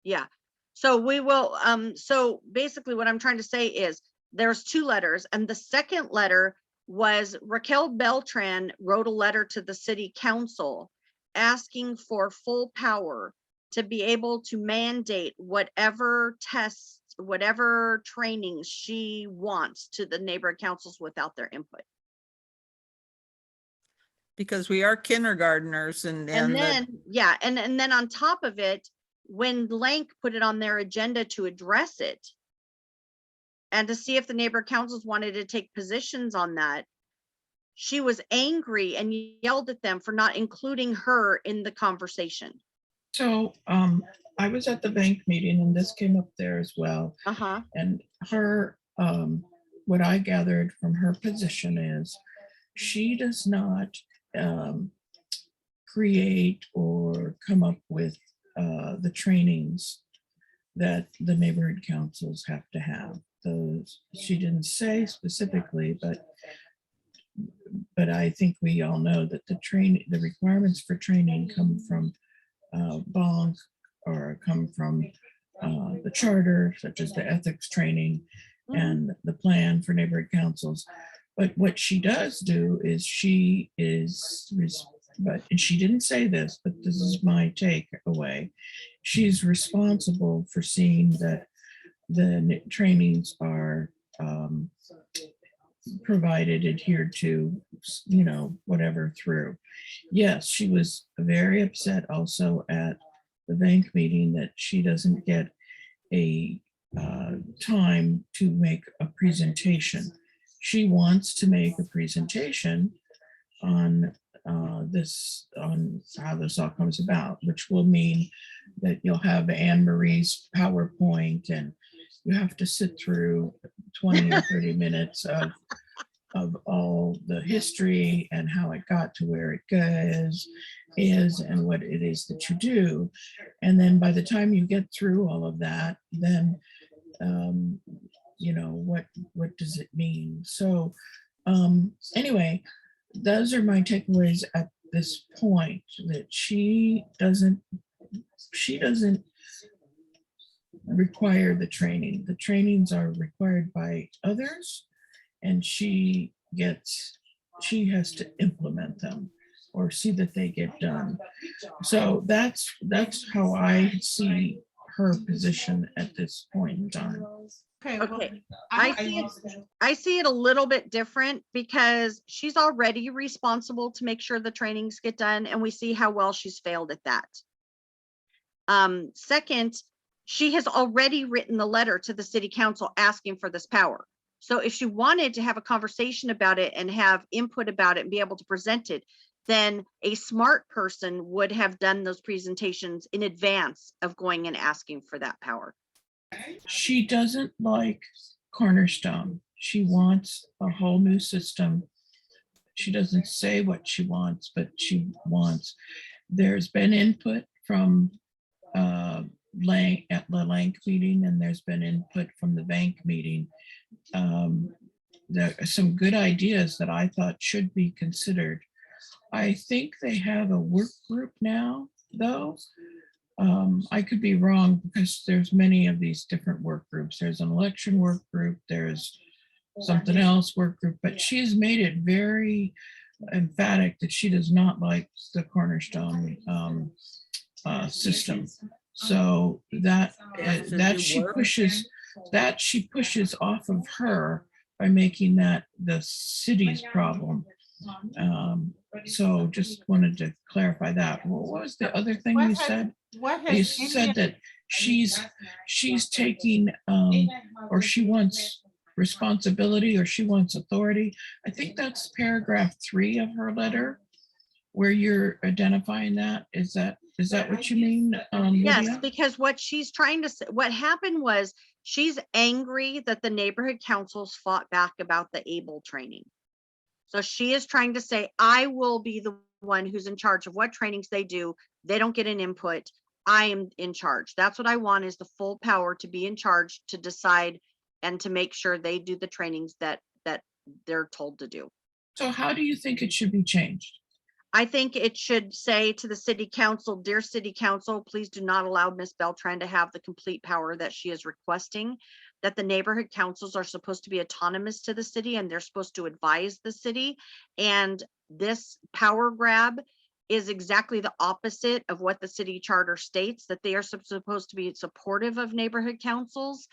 Yeah, so we will, so basically what I'm trying to say is there's two letters, and the second letter was Raquel Beltran wrote a letter to the city council asking for full power to be able to mandate whatever tests, whatever trainings she wants to the neighborhood councils without their input. because we are kindergarteners and And the- then, yeah, and then on top of it, when Blank put it on their agenda to address it and to see if the neighbor councils wanted to take positions on that, she was angry and yelled at them for not including her in the conversation. So I was at the bank meeting and this came up there as well. Uh-huh. And her, what I gathered from her position is she does not create or come up with the trainings that the neighborhood councils have to have. Those, she didn't say specifically, but I think we all know that the requirements for training come from bonds or come from the charter, such as the ethics training and the plan for neighborhood councils. But what she does do is and she didn't say this, but this is my takeaway. She's responsible for seeing that the trainings are provided, adhered to, whatever through. Yes, she was very upset also at the bank meeting that she doesn't get a time to make a presentation. She wants to make a presentation on on how this all comes about, which will mean that you'll have Anne Marie's PowerPoint and you have to sit through 20 or 30 minutes of all the history and how it got to where it is and what it is that you do. And then by the time you get through all of that, then what does it mean? So Anyway, those are my takeaways at this point, that she doesn't require the training. The trainings are required by others, and she has to implement them or see that they get done. So that's how I see her position at this point in time. Okay. well, Okay, I see it a little bit different because she's already responsible to make sure the trainings get done, and we see how well she's failed at that. Second, she has already written the letter to the city council asking for this power. So if she wanted to have a conversation about it and have input about it and be able to present it, then a smart person would have done those presentations in advance of going and asking for that power. She doesn't like Cornerstone. She wants a whole new system. She doesn't say what she wants, but she wants. There's been input from Lang at the Lank meeting, and there's been input from the bank meeting. There are some good ideas that I thought should be considered. I think they have a work group now, though. I could be wrong because there's many of these different work groups. There's an election work group, there's something else work group, but she's made it very emphatic that she does not like the Cornerstone system. So that Has to that do she work. pushes off of her by making that the city's problem. So just wanted to clarify that. What was the other thing you said? What You has said that she's taking or she wants responsibility or she wants authority. I think that's paragraph 3 of her letter where you're identifying that. Is that what you mean? Yes, Lydia? because what she's trying to say, what happened was she's angry that the neighborhood councils fought back about the ABLE training. So she is trying to say, I will be the one who's in charge of what trainings they do. They don't get an input. I am in charge. That's what I want, is the full power to be in charge, to decide and to make sure they do the trainings that they're told to do. So how do you think it should be changed? I think it should say to the city council, dear city council, please do not allow Ms. Beltran to have the complete power that she is requesting, that the neighborhood councils are supposed to be autonomous to the city and they're supposed to advise the city. And this power grab is exactly the opposite of what the city charter states, that they are supposed to be supportive of neighborhood councils.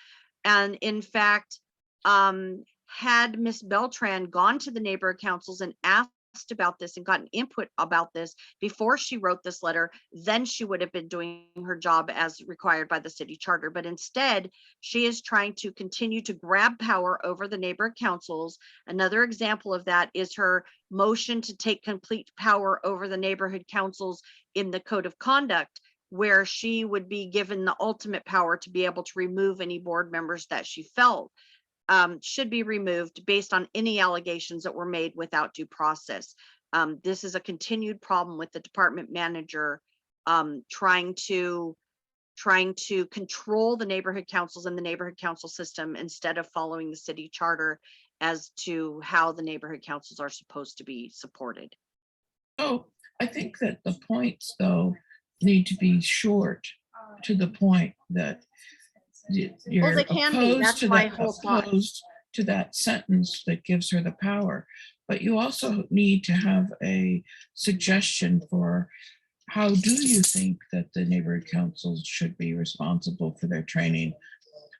And in fact, had Ms. Beltran gone to the neighborhood councils and asked about this and gotten input about this before she wrote this letter, then she would have been doing her job as required by the city charter. But instead, she is trying to continue to grab power over the neighborhood councils. Another example of that is her motion to take complete power over the neighborhood councils in the code of conduct, where she would be given the ultimate power to be able to remove any board members that she felt should be removed based on any allegations that were made without due process. This is a continued problem with the department manager trying to control the neighborhood councils and the neighborhood council system instead of following the city charter as to how the neighborhood councils are supposed to be supported. Oh, I think that the points, though, need to be short, to the point that you're they can be. That's my whole thought. opposed to that sentence that gives her the power. But you also need to have a suggestion for how do you think that the neighborhood councils should be responsible for their training?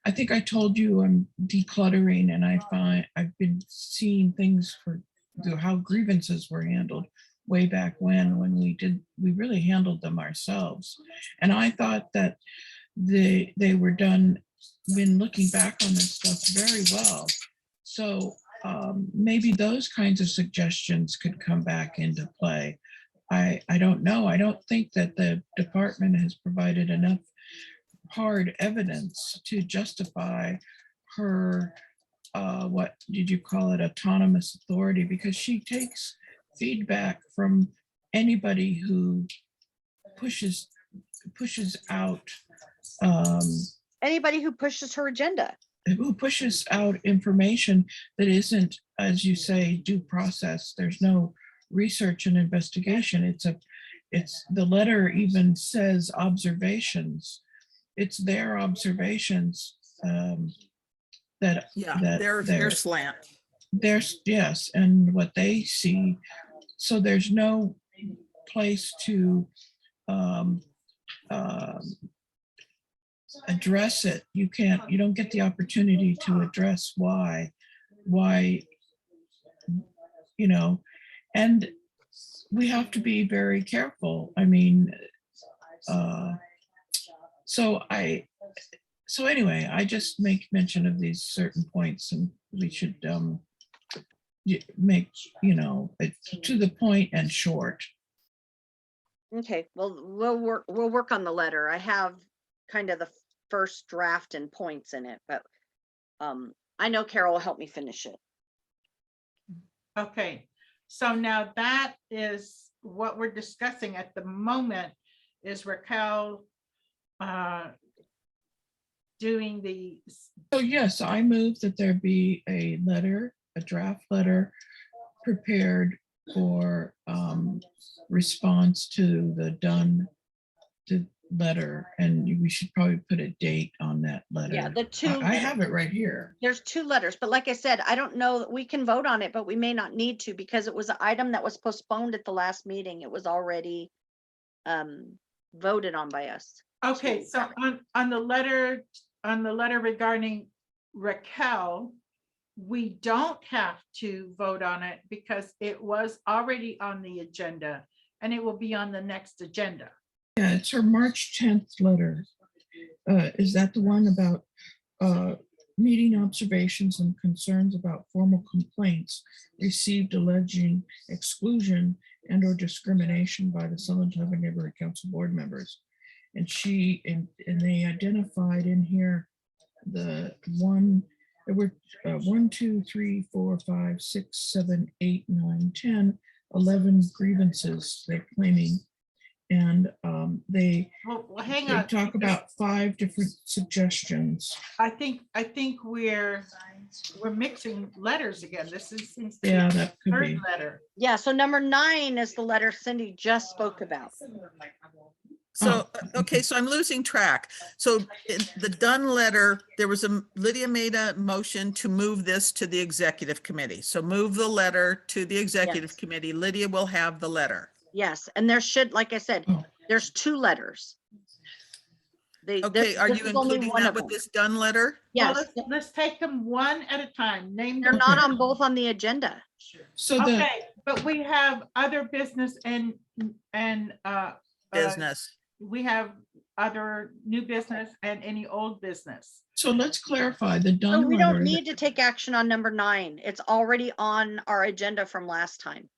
I think I told you I'm decluttering, and I've been seeing things for how grievances were handled way back when we really handled them ourselves. And I thought that they were done, been looking back on this stuff very well. So maybe those kinds of suggestions could come back into play. I don't know. I don't think that the department has provided enough hard evidence to justify her, what did you call it, autonomous authority, because she takes feedback from anybody who pushes out Anybody who pushes her agenda. who pushes out information that isn't, as you say, due process. There's no research and investigation. It's the letter even says observations. It's their observations that Yeah, that their slant. there's, yes, and what they see. So there's no place to um, um, address it. You don't get the opportunity to address why, you know, and we have to be very careful. I mean, so anyway, I just make mention of these certain points, and we should make, it to the point and short. Okay, well, we'll work on the letter. I have kind of the first draft and points in it, but I know Carol will help me finish it. Okay, so now that is what we're discussing at the moment is Raquel doing the, So yes, I move that there be a draft letter prepared for response to the letter, and we should probably put a date on that letter. Yeah, the two. I have it right here. There's 2 letters, but like I said, I don't know that we can vote on it, but we may not need to because it was an item that was postponed at the last meeting. It was already voted on by us. okay, so on the letter regarding Raquel, we don't have to vote on it because it was already on the agenda and it will be on the next agenda. Yeah, it's her March 10th letter. Is that the one about meeting observations and concerns about formal complaints received alleging exclusion and or discrimination by the Sutherland Tavern Neighborhood Council board members? And they identified in here the one, there were 1, 2, 3, 4, 5, 6, 7, 8, 9, 10, 11 grievances they're claiming. And they hang on. talk about 5 different suggestions. I think we're mixing letters again. This seems to be Yeah, the that could third be. letter. Yeah, so number 9 is the letter Cindy just spoke about. So, Oh, okay, so I'm losing track. So in the Dunn letter, Lydia made a motion to move this to the executive committee. So move the letter to the executive Yes. committee. Lydia will have the letter. Yes, and there should, like I said, Oh. there's 2 letters. Okay, are this you is only including one that of with them. this Dunn letter? Well, Yes, let's take them one at a time. Name they're them. not Okay. on both on the agenda. So the, Okay, but we have other business and Business. we have other new business and any old business. so let's clarify the So Dunn we don't letter. need to take action on number 9. It's already on our agenda from last time.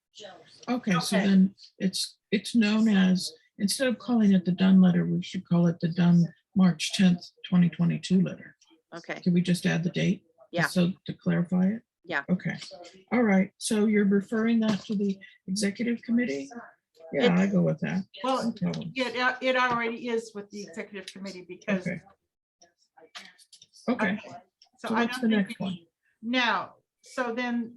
Okay, so Okay. then it's known as, instead of calling it the Dunn letter, we should call it the Dunn March 10th, 2022 letter. Okay, Can we just add the date? Yeah. So to clarify it? Yeah. Okay, all right, so you're referring that to the executive committee? Yeah, I go with that. Well, No problem. it already is with the executive committee because. Okay. Okay, So so I what's don't the think next one? now, so then,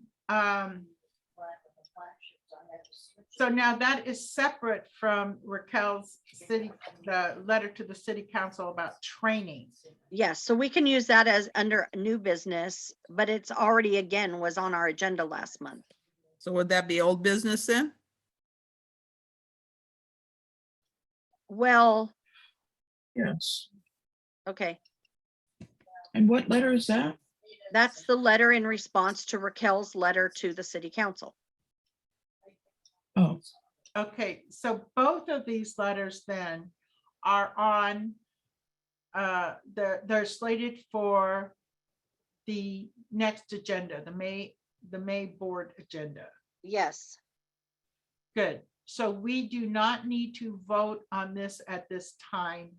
so now that is separate from Raquel's the letter to the city council about training. yes, so we can use that as under new business, but it's already again was on our agenda last month. So would that be old business then? Well, Yes, okay, and what letter is that? that's the letter in response to Raquel's letter to the city council. Oh, Okay, so both of these letters then are on, they're slated for the next agenda, the May board agenda. Yes, Good. So we do not need to vote on this at this time,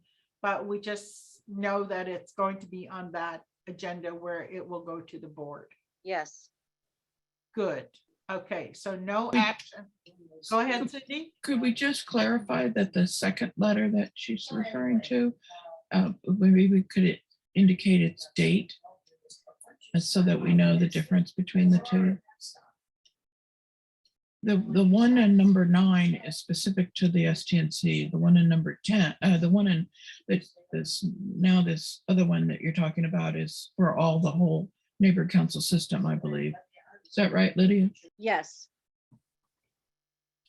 but we just know that it's going to be on that agenda where it will go to the board. yes. Good. Okay, so no action. Go ahead, Cindy. could we just clarify that the second letter that she's referring to, maybe we could indicate its date so that we know the difference between the two. The one in number 9 is specific to the STNC. The one in number 10, the one in this now this other one that you're talking about is for all the whole neighborhood council system, I believe. Is that right, Lydia? Yes.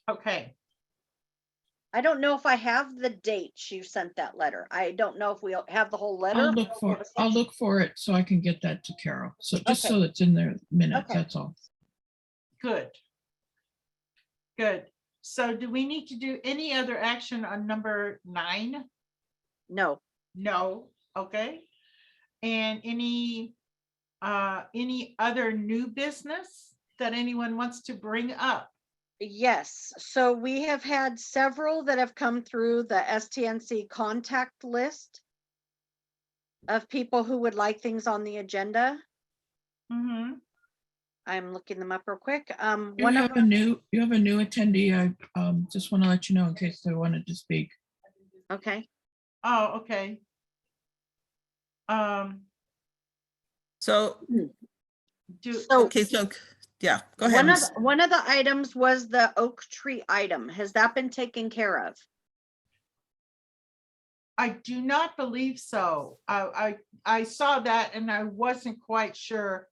Okay, I don't know if I have the date she sent that letter. I don't know if we have the whole letter. I'll look for it so I can get that to Carol. So just Okay. so it's in their minutes, Okay. that's all. good. Good. So do we need to do any other action on number 9? No, No, okay. And any other new business that anyone wants to bring up? yes. So we have had several that have come through the STNC contact list of people who would like things on the agenda. Mm-hmm. I'm looking them up real quick. You One of have a new attendee. I just want to let you know in case they wanted to speak. okay. Oh, okay. So, Do, So okay, so, yeah, go one ahead. one of the items was the oak tree item. Has that been taken care of? I do not believe so. I saw that and I wasn't quite sure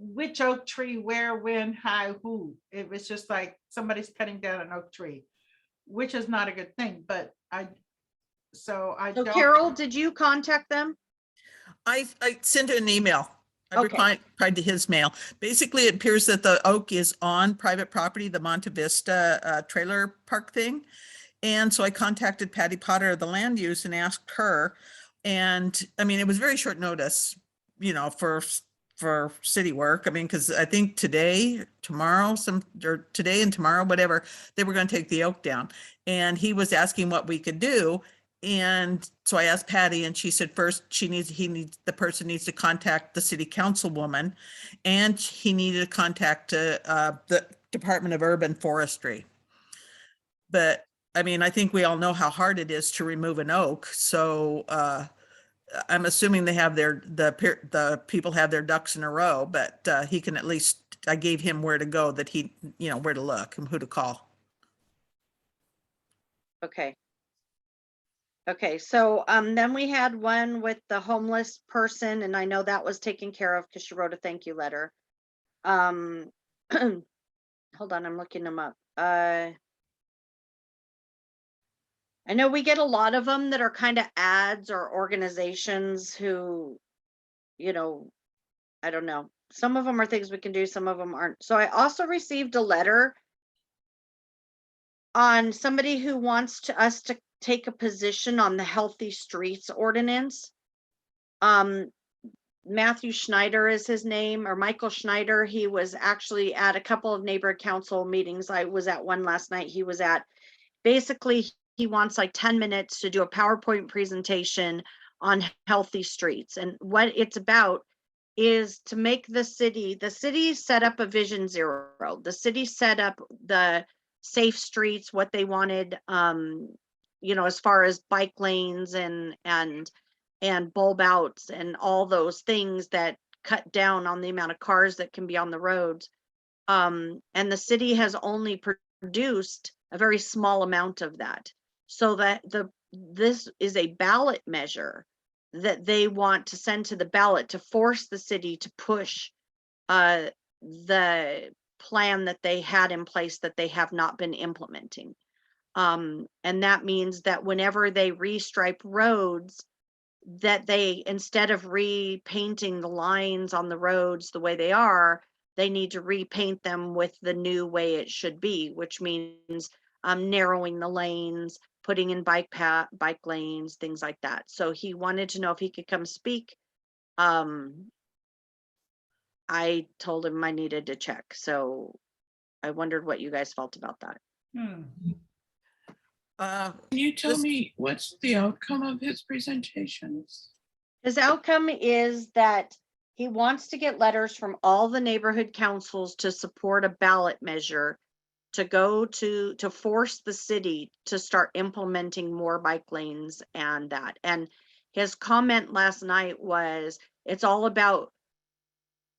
which oak tree, where, when, how, who. It was just like somebody's cutting down an oak tree, which is not a good thing, but so So don't. Carol, did you contact them? I sent an email. I Okay. replied to his mail. Basically, it appears that the oak is on private property, the Monte Vista trailer park thing. And so I contacted Patty Potter of the land use and asked her. And I mean, it was very short notice, for city work. I mean, because I think today and tomorrow, whatever, they were going to take the oak down. And he was asking what we could do. And so I asked Patty and she said first the person needs to contact the city councilwoman and he needed to contact the Department of Urban Forestry. But I mean, I think we all know how hard it is to remove an oak. So I'm assuming they have the people have their ducks in a row, but he can at least, I gave him where to go that where to look and who to call. Okay. Okay, so then we had one with the homeless person, and I know that was taken care of because she wrote a thank you letter. Hold on, I'm looking them up. I know we get a lot of them that are kind of ads or organizations who, I don't know. Some of them are things we can do, some of them aren't. So I also received a letter on somebody who wants us to take a position on the healthy streets ordinance. Matthew Schneider is his name, or Michael Schneider. He was actually at a couple of neighborhood council meetings. I was at one last night. He was at, basically, he wants like 10 minutes to do a PowerPoint presentation on healthy streets. And what it's about is to make the city set up a vision 0. The city set up the safe streets, what they wanted, as far as bike lanes and bulb outs and all those things that cut down on the amount of cars that can be on the roads. And the city has only produced a very small amount of that. So that this is a ballot measure that they want to send to the ballot to force the city to push the plan that they had in place that they have not been implementing. And that means that whenever they restripe roads, that they, instead of repainting the lines on the roads the way they are, they need to repaint them with the new way it should be, which means narrowing the lanes, putting in bike lanes, things like that. So he wanted to know if he could come speak. I told him I needed to check. So I wondered what you guys felt about that. Can you tell This- me what's the outcome of his presentations? His outcome is that he wants to get letters from all the neighborhood councils to support a ballot measure to go to force the city to start implementing more bike lanes and that. And his comment last night was, it's all about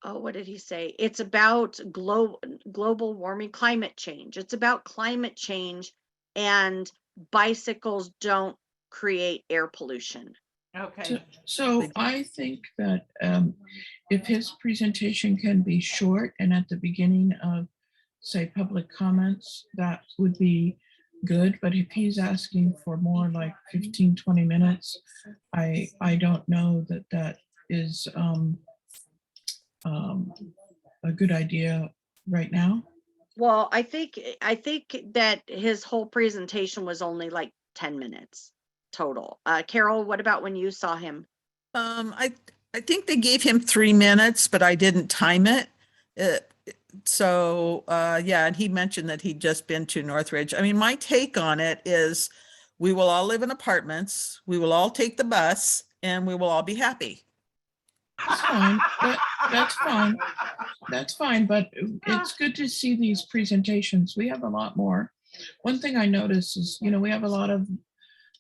oh, what did he say? It's about global warming, climate change. It's about climate change, and bicycles don't create air pollution. Okay, So I think that if his presentation can be short and at the beginning of, say, public comments, that would be good. But if he's asking for more like 15, 20 minutes, I don't know that that is a good idea right now. Well, I think that his whole presentation was only like 10 minutes total. Carol, what about when you saw him? I think they gave him 3 minutes, but I didn't time it. Yeah, and he mentioned that he'd just been to Northridge. I mean, my take on it is we will all live in apartments, we will all take the bus, and we will all be happy. That's fine. That's fine. That's fine, but it's good to see these presentations. We have a lot more. One thing I notice is, we have a lot of,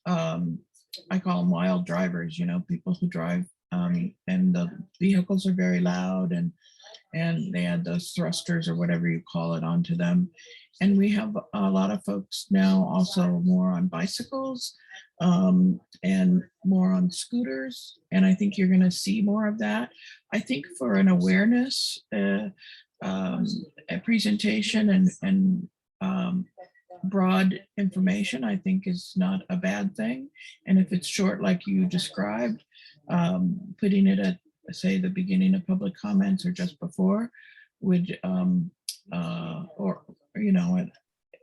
I call them wild drivers, people who drive, and the vehicles are very loud, and they add those thrusters or whatever you call it onto them. And we have a lot of folks now also more on bicycles, and more on scooters. And I think you're going to see more of that. I think for an awareness a presentation and broad information, I think is not a bad thing. And if it's short, like you described, putting it at, say, the beginning of public comments or just before would, or,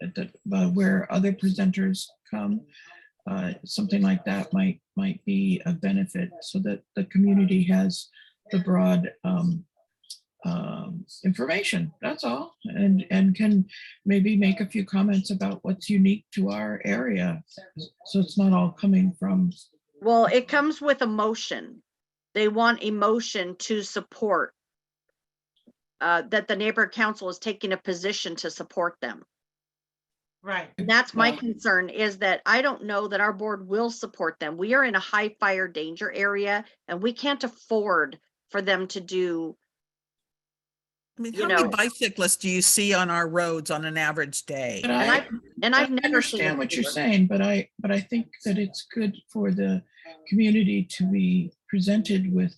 at the, where other presenters come, something like that might be a benefit, so that the community has the broad information. That's all, and can maybe make a few comments about what's unique to our area, so it's not all coming from. Well, it comes with emotion. They want emotion to support that the neighborhood council is taking a position to support them. right. And that's my Well- concern, is that I don't know that our board will support them. We are in a high fire danger area, and we can't afford for them to do. I mean, You how many know- bicyclists do you see on our roads on an average day? But And I've never seen understand it what you're before. saying, but I think that it's good for the community to be presented with,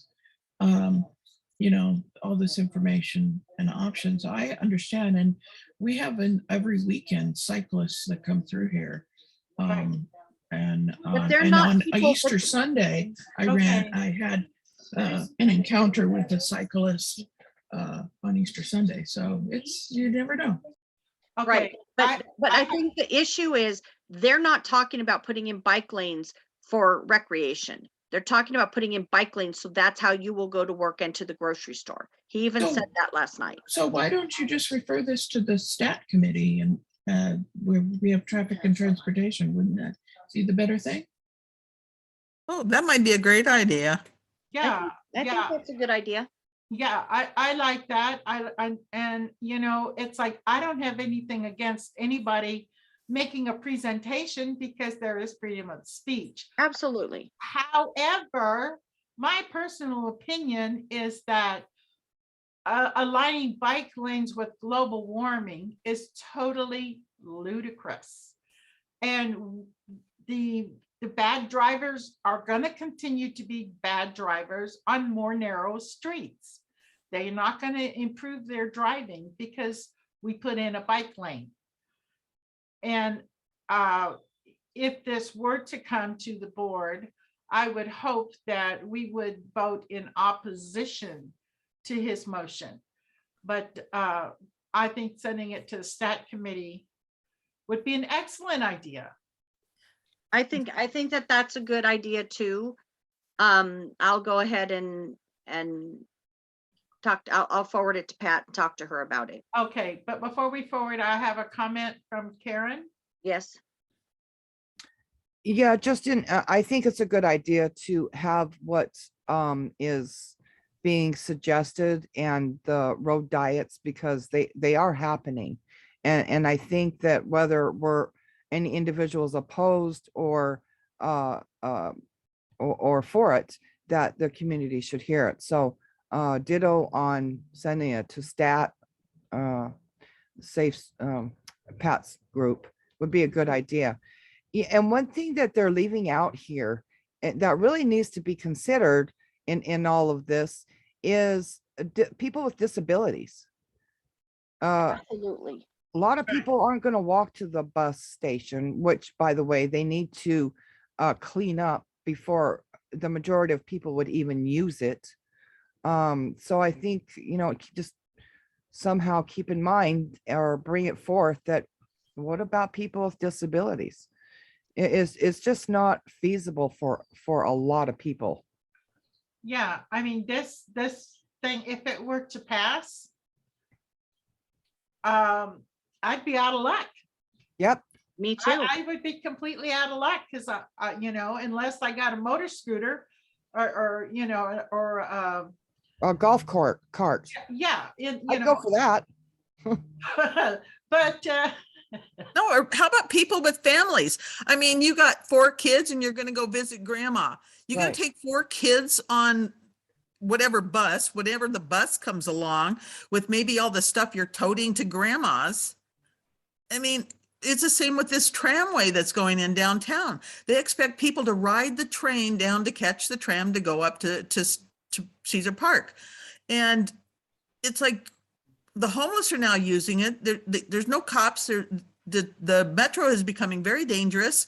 all this information and options. I understand, and we have every weekend cyclists that come through here. Right. And But they're and not on people Easter with- Sunday, Okay. I had an encounter with a cyclist on Easter Sunday. So you never know. Right, Okay, but I think the issue is they're not talking about putting in bike lanes for recreation. They're talking about putting in bike lanes, so that's how you will go to work and to the grocery store. He even Oh. said that last night. So why don't you just refer this to the stat committee, and where we have traffic and transportation? Wouldn't that be the better thing? Oh, that might be a great idea. yeah, I think yeah. that's a good idea. Yeah, I like that. And it's like, I don't have anything against anybody making a presentation, because there is freedom of speech. Absolutely. However, my personal opinion is that aligning bike lanes with global warming is totally ludicrous. And the bad drivers are going to continue to be bad drivers on more narrow streets. They're not going to improve their driving because we put in a bike lane. And if this were to come to the board, I would hope that we would vote in opposition to his motion. But I think sending it to the stat committee would be an excellent idea. I think that that's a good idea too. I'll go ahead and talk, I'll forward it to Pat and talk to her about it. Okay, but before we forward, I have a comment from Karen. Yes. Yeah, I think it's a good idea to have what is being suggested and the road diets, because they are happening. And I think that whether any individuals opposed or for it, that the community should hear it. So Ditto on sending it to stat, safe, Pat's group would be a good idea. Yeah, and one thing that they're leaving out here, and that really needs to be considered in all of this, is people with disabilities. Absolutely. A lot of people aren't going to walk to the bus station, which, by the way, they need to clean up before the majority of people would even use it. So I think, just somehow keep in mind or bring it forth that what about people with disabilities? It's just not feasible for a lot of people. Yeah, I mean, this thing, if it were to pass, I'd be out of luck. Yep. Me too. I would be completely out of luck because unless I got a motor scooter or A golf cart. yeah, I'd go for that. but No, or how about people with families? I mean, you got 4 kids and you're gonna go visit grandma. You're gonna Right. take 4 kids on whatever the bus comes along with maybe all the stuff you're toting to grandma's. I mean, it's the same with this tramway that's going in downtown. They expect people to ride the train down to catch the tram to go up to Caesar Park. And it's like the homeless are now using it. There's no cops. The metro is becoming very dangerous,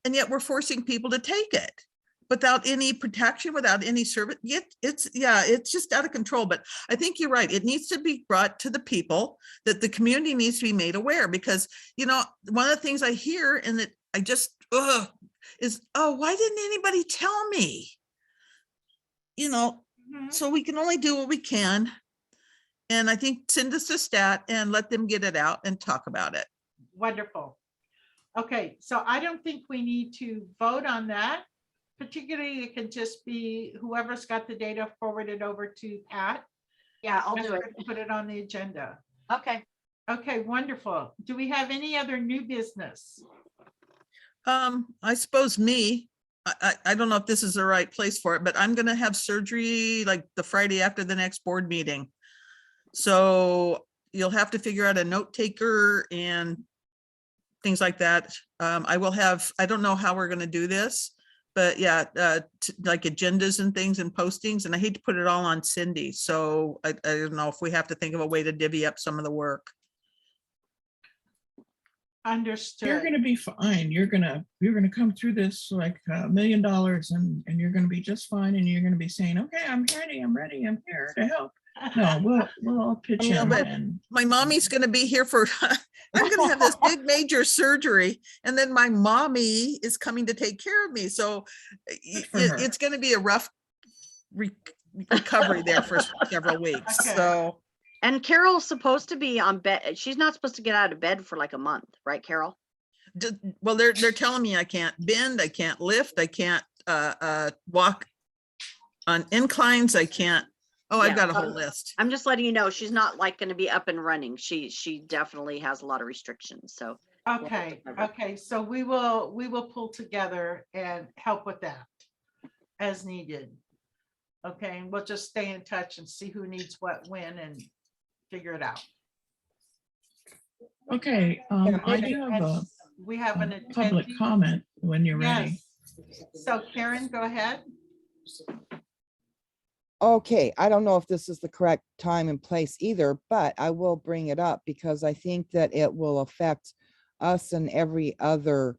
and yet we're forcing people to take it without any protection, without any service. It's just out of control. But I think you're right. It needs to be brought to the people, that the community needs to be made aware, because, one of the things I hear and that I just, is, oh, why didn't anybody tell me? So we can only do what we can. And I think send us a stat and let them get it out and talk about it. wonderful. Okay, so I don't think we need to vote on that. Particularly, it can just be whoever's got the data forwarded over to Pat. Yeah, I'll Ask do it. her to Put it on the agenda. Okay. Okay, wonderful. Do we have any other new business? I suppose I don't know if this is the right place for it, but I'm gonna have surgery like the Friday after the next board meeting. So you'll have to figure out a note taker and things like that. I don't know how we're gonna do this, but yeah, like agendas and things and postings, and I hate to put it all on Cindy. So I don't know if we have to think of a way to divvy up some of the work. You're Understood. gonna be fine. You're gonna come through this like $1 million, and you're gonna be just fine. And you're gonna be saying, okay, I'm ready, I'm here to help. No, we'll all pitch know, in. but And My mommy's gonna be here for, I'm gonna have this big major surgery, and then my mommy is coming to take care of me. So for her. it's gonna be a rough recovery there for several weeks. Okay. So And Carol's supposed to be on bed. She's not supposed to get out of bed for like a month, right, Carol? well, they're telling me I can't bend, I can't lift, I can't walk on inclines, I can't. Oh, I've Yeah. got a whole list. I'm just letting you know, she's not like going to be up and running. She definitely has a lot of restrictions. So Okay, okay, so we will pull together and help with that as needed. Okay, and we'll just stay in touch and see who needs what when and figure it out. Okay, I do have a We have an public attendee. comment when you're ready. Yes. So Karen, go ahead. Okay, I don't know if this is the correct time and place either, but I will bring it up because I think that it will affect us and every other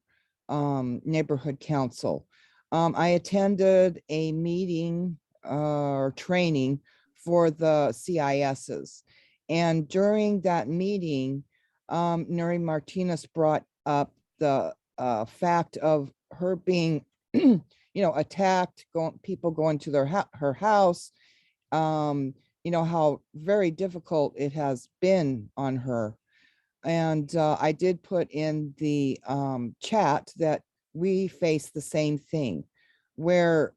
neighborhood council. I attended a meeting or training for the CISs. And during that meeting, Nuri Martinez brought up the fact of her being attacked, people going to her house, how very difficult it has been on her. And I did put in the chat that we face the same thing, where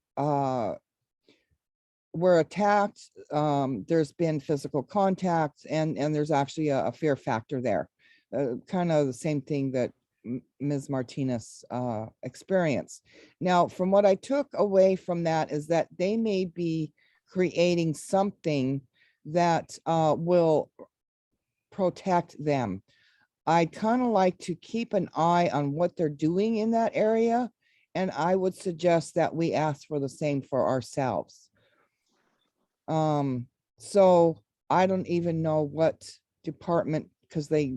we're attacked, there's been physical contact, and there's actually a fear factor there. Kind of the same thing that Ms. Martinez experienced. Now, from what I took away from that is that they may be creating something that will protect them. I'd kind of like to keep an eye on what they're doing in that area. And I would suggest that we ask for the same for ourselves. So I don't even know what department, because they,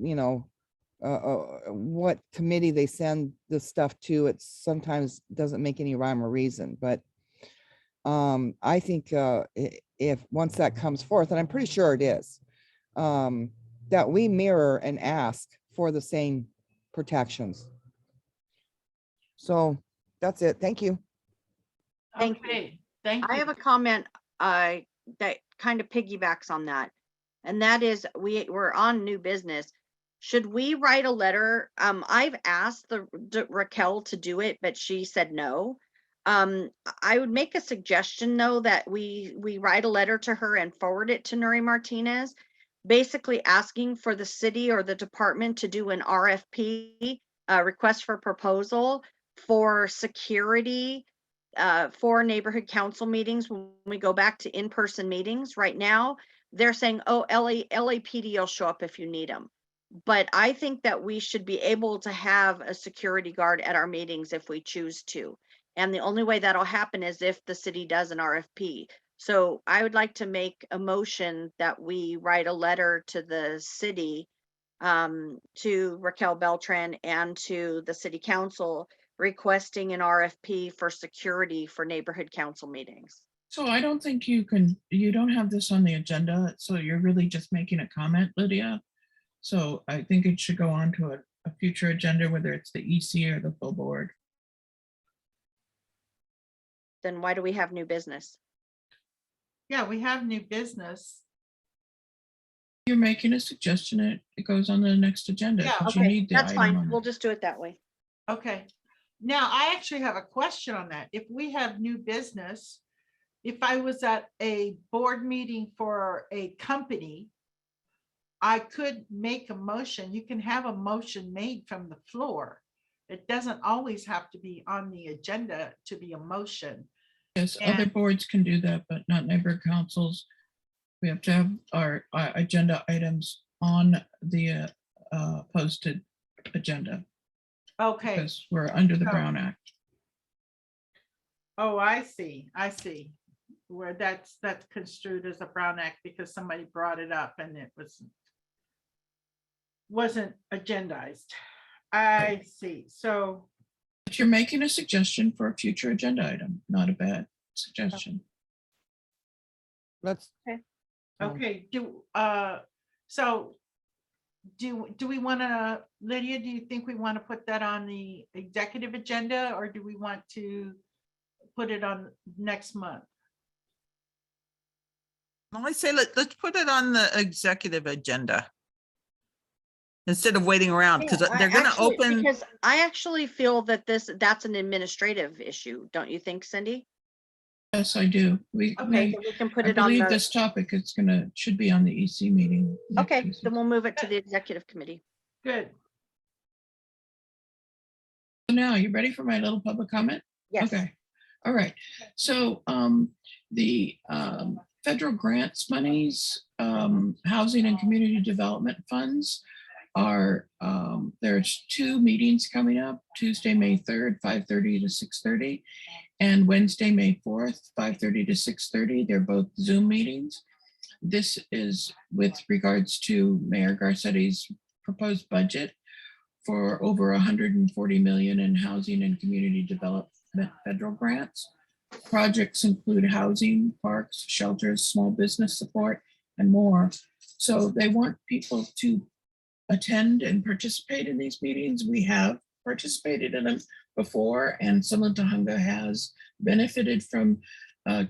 what committee they send the stuff to. It sometimes doesn't make any rhyme or reason, but I think if once that comes forth, and I'm pretty sure it is, that we mirror and ask for the same protections. So that's it. Thank you. Thank you. Okay, thank I you. have a comment that kind of piggybacks on that. And that is, we're on new business. Should we write a letter? I've asked Raquel to do it, but she said no. I would make a suggestion though, that we write a letter to her and forward it to Nuri Martinez, basically asking for the city or the department to do an RFP, request for proposal for security for neighborhood council meetings. When we go back to in-person meetings right now, they're saying, oh, LAPD will show up if you need them. But I think that we should be able to have a security guard at our meetings if we choose to. And the only way that'll happen is if the city does an RFP. So I would like to make a motion that we write a letter to the city, to Raquel Beltran and to the city council, requesting an RFP for security for neighborhood council meetings. So I don't think you don't have this on the agenda, so you're really just making a comment, Lydia. So I think it should go on to a future agenda, whether it's the EC or the full board. Then why do we have new business? Yeah, we have new business. You're making a suggestion, it goes on the next agenda. Yeah, 'cause you Okay, need the that's item fine. on We'll it. just do it that way. Okay. Now, I actually have a question on that. If we have new business, if I was at a board meeting for a company, I could make a motion. You can have a motion made from the floor. It doesn't always have to be on the agenda to be a motion. Yes, other And- boards can do that, but not neighborhood councils. We have to have our agenda items on the posted agenda Okay. because we're under the So- Brown Act. Oh, I see. I see. Where that's construed as a Brown Act because somebody brought it up and it wasn't agendized. I see. So, But you're making a suggestion for a future agenda item, not a bad suggestion. Let's, okay, so do we want to, Lydia, do you think we want to put that on the executive agenda or do we want to put it on next month? Well, I say let's put it on the executive agenda instead of waiting around, because Yeah, they're going to actually, open. Because I actually feel that that's an administrative issue, don't you think, Cindy? Yes, I do. Okay, So we can put I it on believe the, this topic should be on the EC meeting. next okay, EC. then we'll move it to the executive committee. Good. So now, you ready for my little public comment? Yes. Okay, all right. So the federal grants monies, housing and community development funds are, there's 2 meetings coming up, Tuesday, May 3rd, 5:30 to 6:30, and Wednesday, May 4th, 5:30 to 6:30. They're both Zoom meetings. This is with regards to Mayor Garcetti's proposed budget for over 140 million in housing and community development federal grants. Projects include housing, parks, shelters, small business support, and more. So they want people to attend and participate in these meetings. We have participated in them before, and Summa-Tahunga has benefited from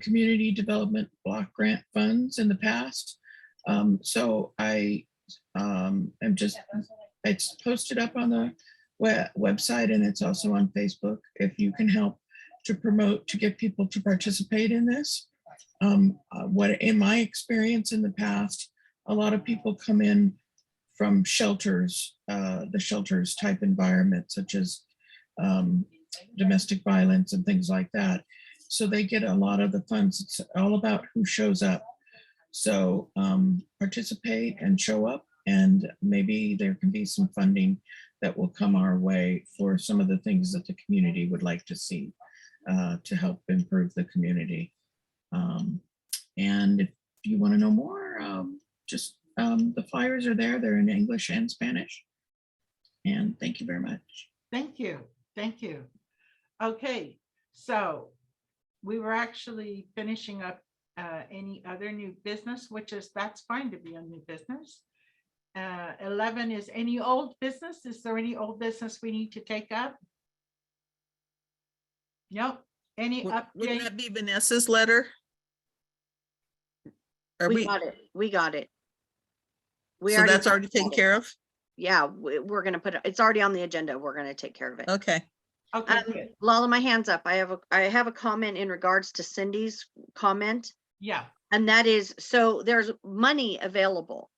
community development block grant funds in the past. So I am just, it's posted up on the website and it's also on Facebook. If you can help to promote, to get people to participate in this. What in my experience in the past, a lot of people come in from shelters, the shelters type environment, such as domestic violence and things like that. so they get a lot of the funds. It's all about who shows up. So participate and show up, and maybe there can be some funding that will come our way for some of the things that the community would like to see to help improve the community. And if you want to know more, just the flyers are there. They're in English and Spanish. And thank you very much. Thank you. Thank you. Okay, so we were actually finishing up any other new business, which is, that's fine to be a new business. 11 is any old business. Is there any old business we need to take up? Nope. Any Wouldn't update? that be Vanessa's letter? Are We we, got it. We got it. We so that's already taken got it. care of? Yeah, we're gonna put it, it's already on the agenda. We're gonna take care of it. Okay. Okay, good. Lala, my hand's up. I have a comment in regards to Cindy's comment. Yeah, And that is, so there's money available.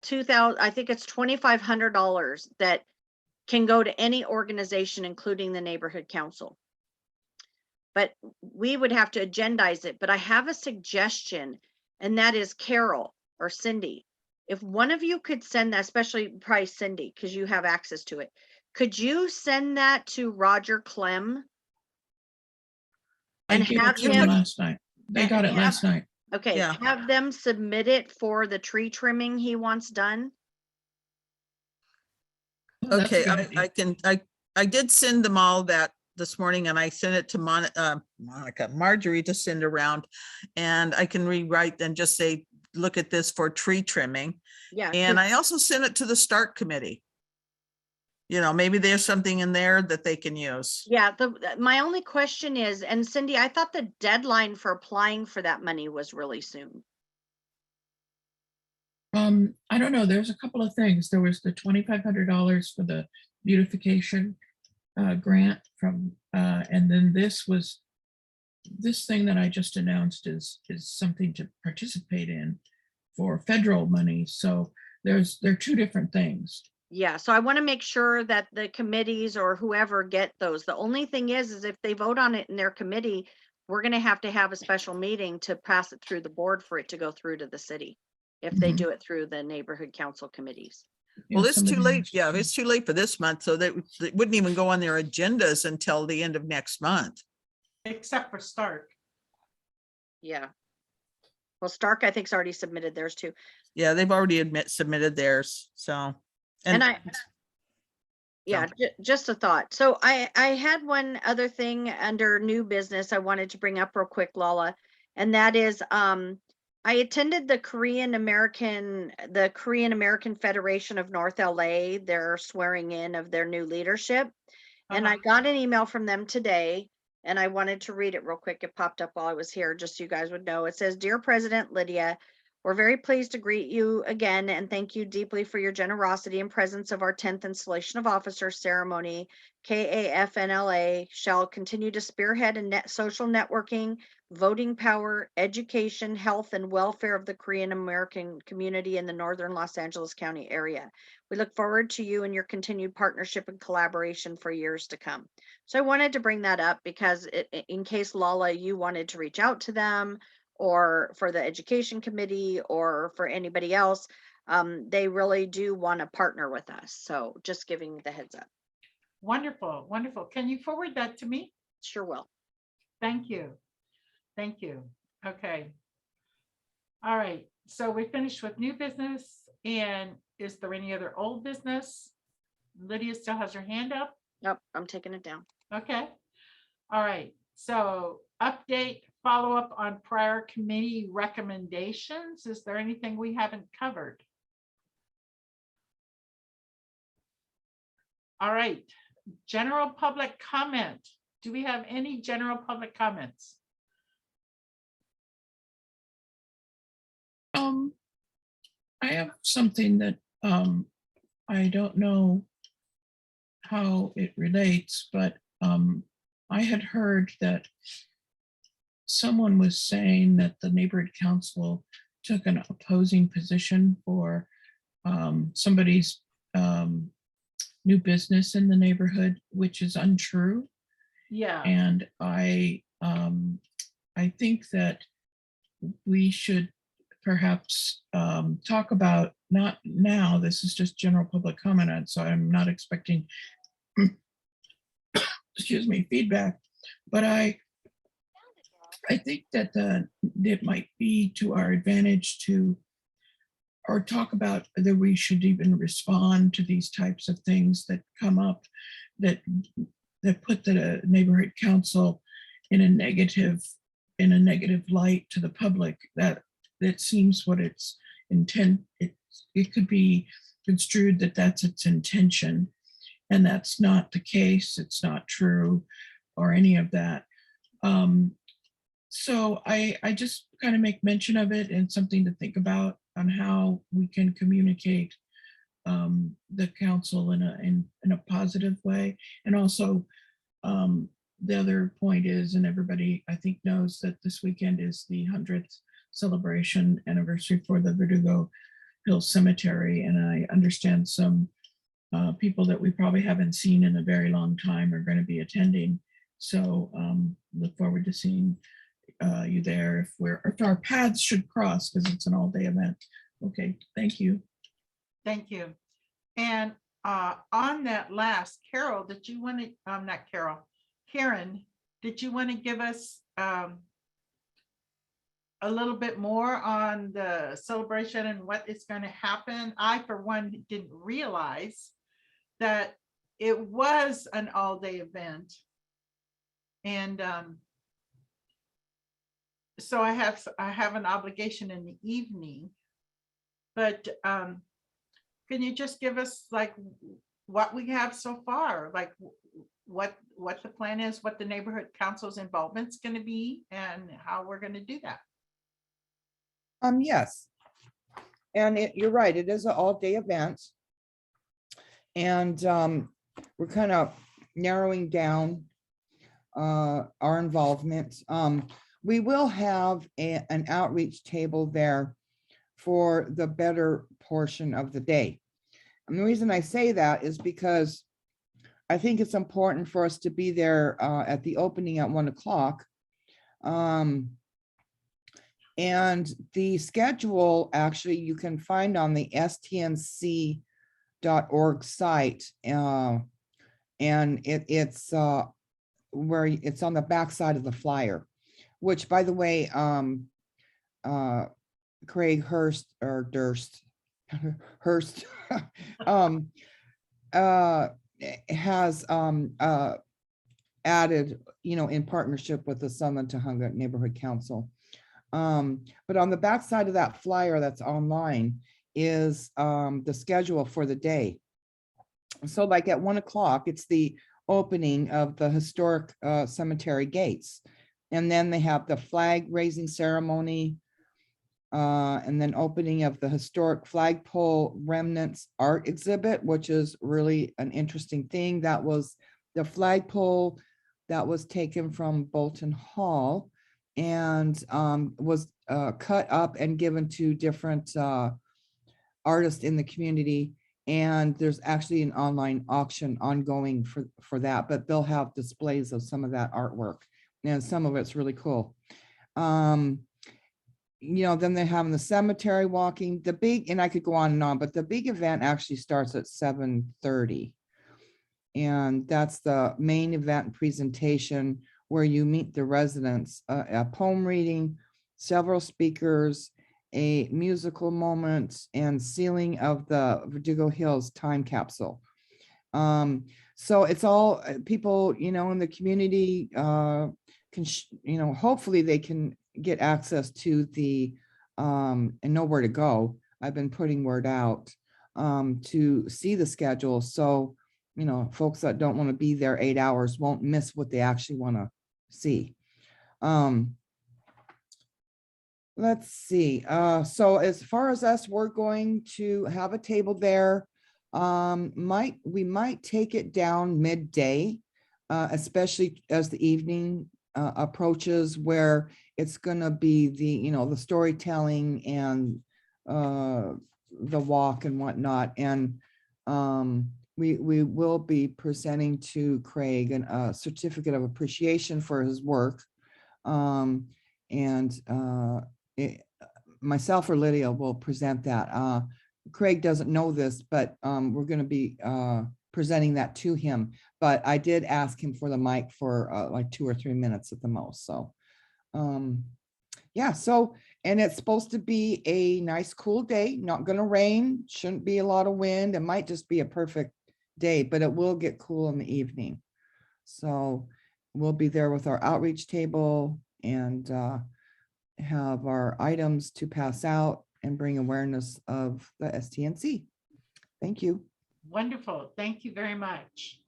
2,000, I think it's $2,500 that can go to any organization, including the neighborhood council. But we would have to agendize it, but I have a suggestion, and that is Carol or Cindy. If one of you could send that, especially probably Cindy, because you have access to it, could you send that to Roger Clem? I And gave have it to them him, last night. They got it last night. okay, Yeah. have them submit it for the tree trimming he wants done. Oh, that's a Okay, good idea. I did send them all that this morning, and I sent it to Marjorie to send around. And I can rewrite and just say, look at this for tree trimming. Yeah. And 'cause- I also sent it to the Stark Committee. You know, maybe there's something in there that they can use. Yeah, my only question is, and Cindy, I thought the deadline for applying for that money was really soon. I don't know. There's a couple of things. There was the $2,500 for the beautification grant from, and then this thing that I just announced is something to participate in for federal money. So they're two different things. Yeah, so I want to make sure that the committees or whoever get those. The only thing is if they vote on it in their committee, we're going to have a special meeting to pass it through the board for it to go through to the city. If they Mhm. do it through the neighborhood council committees. Well, Yeah, it's some of too the late. others. Yeah, it's too late for this month. So that it wouldn't even go on their agendas until the end of next month. except for Stark. Yeah. Well, Stark, I think's already submitted theirs too. Yeah, they've already submitted theirs. So. And yeah, just a thought. So I had one other thing under new business I wanted to bring up real quick, Lala. And that is, I attended the Korean American Federation of North LA, their swearing in of their new leadership. And I got an email from them today, and I wanted to read it real quick. It popped up while I was here, just so you guys would know. It says, "Dear President Lydia, we're very pleased to greet you again and thank you deeply for your generosity and presence of our 10th installation of officers ceremony. KAFNLA shall continue to spearhead a social networking, voting power, education, health, and welfare of the Korean American community in the northern Los Angeles County area. We look forward to you and your continued partnership and collaboration for years to come." So I wanted to bring that up because in case, Lala, you wanted to reach out to them, or for the education committee, or for anybody else, they really do want to partner with us. So just giving the heads up. Wonderful, wonderful. Can you forward that to me? Sure will. Thank you. Thank you. Okay. All right. So we finished with new business. And is there any other old business? Lydia still has her hand up. Nope, I'm taking it down. Okay. All right. So update, follow up on prior committee recommendations. Is there anything we haven't covered? All right. General public comment. Do we have any general public comments? I have something that I don't know how it relates, but I had heard that someone was saying that the neighborhood council took an opposing position for somebody's new business in the neighborhood, which is untrue. Yeah. And I I think that we should perhaps talk about, not now, this is just general public comment, and so I'm not expecting, excuse me, feedback, but I think that it might be to our advantage to, or talk about whether we should even respond to these types of things that come up that put the neighborhood council in a negative light to the public. That seems what its intent. It could be construed that that's its intention, and that's not the case. It's not true, or any of that. So I just kind of make mention of it, and something to think about on how we can communicate the council in a positive way. And also, the other point is, and everybody I think knows, that this weekend is the 100th celebration anniversary for the Verdugo Hills Cemetery, and I understand some people that we probably haven't seen in a very long time are going to be attending. So look forward to seeing you there if our paths should cross, because it's an all-day event. Okay, thank you. Thank you. And on that last, Carol, did you want to, not Carol, Karen, did you want to give us a little bit more on the celebration and what is going to happen? I, for one, didn't realize that it was an all-day event. And so I have an obligation in the evening, but can you just give us like what we have so far, like what the plan is, what the neighborhood council's involvement's going to be, and how we're going to do that? Yes. And you're right, it is an all-day event. And we're kind of narrowing down our involvement. We will have an outreach table there for the better portion of the day. And the reason I say that is because I think it's important for us to be there at the opening at 1 o'clock. And the schedule, actually, you can find on the stnc.org site. And it's where it's on the back side of the flyer, which, by the way, Craig Hurst or Durst Hurst has added, in partnership with the Sunland Tujunga Neighborhood Council. But on the back side of that flyer that's online is the schedule for the day. So like at 1 o'clock, it's the opening of the historic cemetery gates. And then they have the flag raising ceremony, and then opening of the historic flagpole remnants art exhibit, which is really an interesting thing. That was the flagpole that was taken from Bolton Hall and was cut up and given to different artists in the community. And there's actually an online auction ongoing for that, but they'll have displays of some of that artwork, and some of it's really cool. Then they're having the cemetery walking, the big, and I could go on and on, but the big event actually starts at 7:30. And that's the main event presentation where you meet the residents, a poem reading, several speakers, a musical moment, and sealing of the Verdugo Hills time capsule. So it's all people, in the community can, hopefully they can get access to the and know where to go. I've been putting word out to see the schedule. So, folks that don't want to be there 8 hours won't miss what they actually want to see. Let's see. So as far as us, we're going to have a table there. We might take it down midday, especially as the evening approaches, where it's going to be the storytelling and the walk and whatnot. And we will be presenting to Craig a certificate of appreciation for his work. and myself or Lydia will present that. Craig doesn't know this, but we're going to be presenting that to him. But I did ask him for the mic for like 2 or 3 minutes at the most. So yeah, so, and it's supposed to be a nice cool day, not going to rain, shouldn't be a lot of wind. It might just be a perfect day, but it will get cool in the evening. So we'll be there with our outreach table and have our items to pass out and bring awareness of the STNC. Thank you. Wonderful. Thank you very much.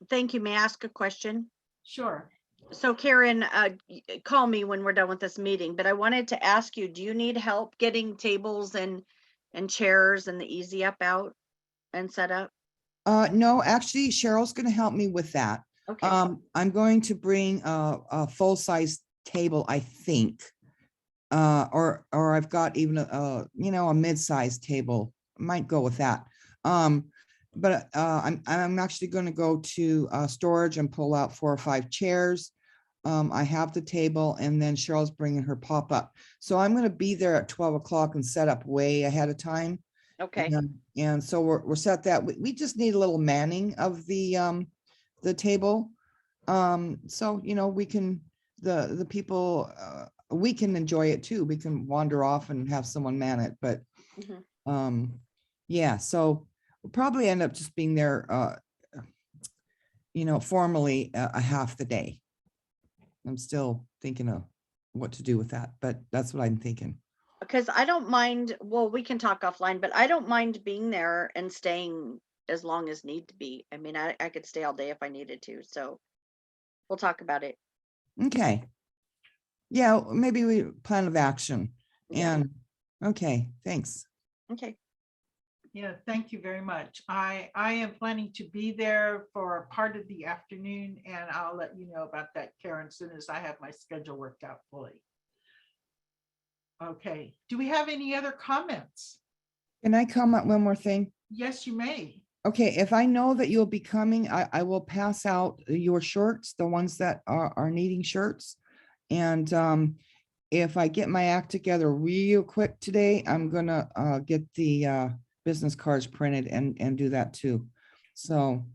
Thank you. May I ask a question? Sure. So Karen, call me when we're done with this meeting, but I wanted to ask you, do you need help getting tables and chairs and the easy up out and set up? No, actually Cheryl's going to help me with that. Okay, I'm going to bring a full-size table, I think. Or I've got even a mid-sized table. Might go with that. But I'm actually going to go to storage and pull out 4 or 5 chairs. I have the table, and then Cheryl's bringing her pop-up. So I'm going to be there at 12 o'clock and set up way ahead of time. okay, And so we're set that we just need a little manning of the table. So, we can, the people, we can enjoy it too. We can wander off and have someone man it, but, Mhm. yeah, so we'll probably end up just being there, formally a half the day. I'm still thinking of what to do with that, but that's what I'm thinking. because I don't mind, well, we can talk offline, but I don't mind being there and staying as long as need to be. I mean, I could stay all day if I needed to, so we'll talk about it. Okay. Yeah, maybe we plan of action Yeah. and, okay, thanks. Okay, Yeah, thank you very much. I am planning to be there for part of the afternoon, and I'll let you know about that, Karen, as soon as I have my schedule worked out fully. Okay, do we have any other comments? Can I comment one more thing? Yes, you may. Okay, if I know that you'll be coming, I will pass out your shirts, the ones that are needing shirts. And if I get my act together real quick today, I'm gonna get the business cards printed and do that too. So,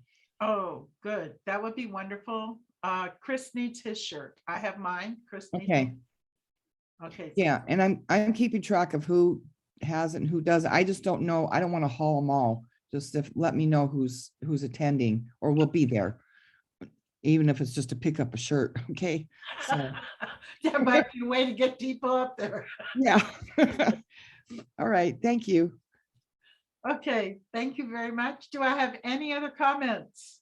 Oh, good. That would be wonderful. Chris needs his shirt. I have mine. Chris needs. okay, Okay. yeah, and I'm keeping track of who has it and who doesn't. I just don't know. I don't want to haul them all. Just let me know who's attending or will be there, even if it's just to pick up a shirt. Okay. So, There might be a way to get people up there. yeah. All right. Thank you. Okay, thank you very much. Do I have any other comments?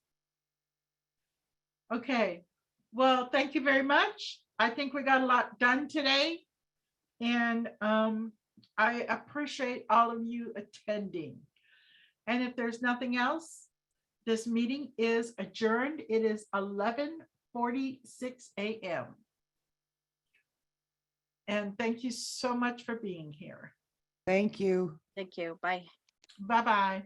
Okay, well, thank you very much. I think we got a lot done today. And I appreciate all of you attending. And if there's nothing else, this meeting is adjourned. It is 11:46 a.m. And thank you so much for being here. Thank you. thank you. Bye. Bye-bye.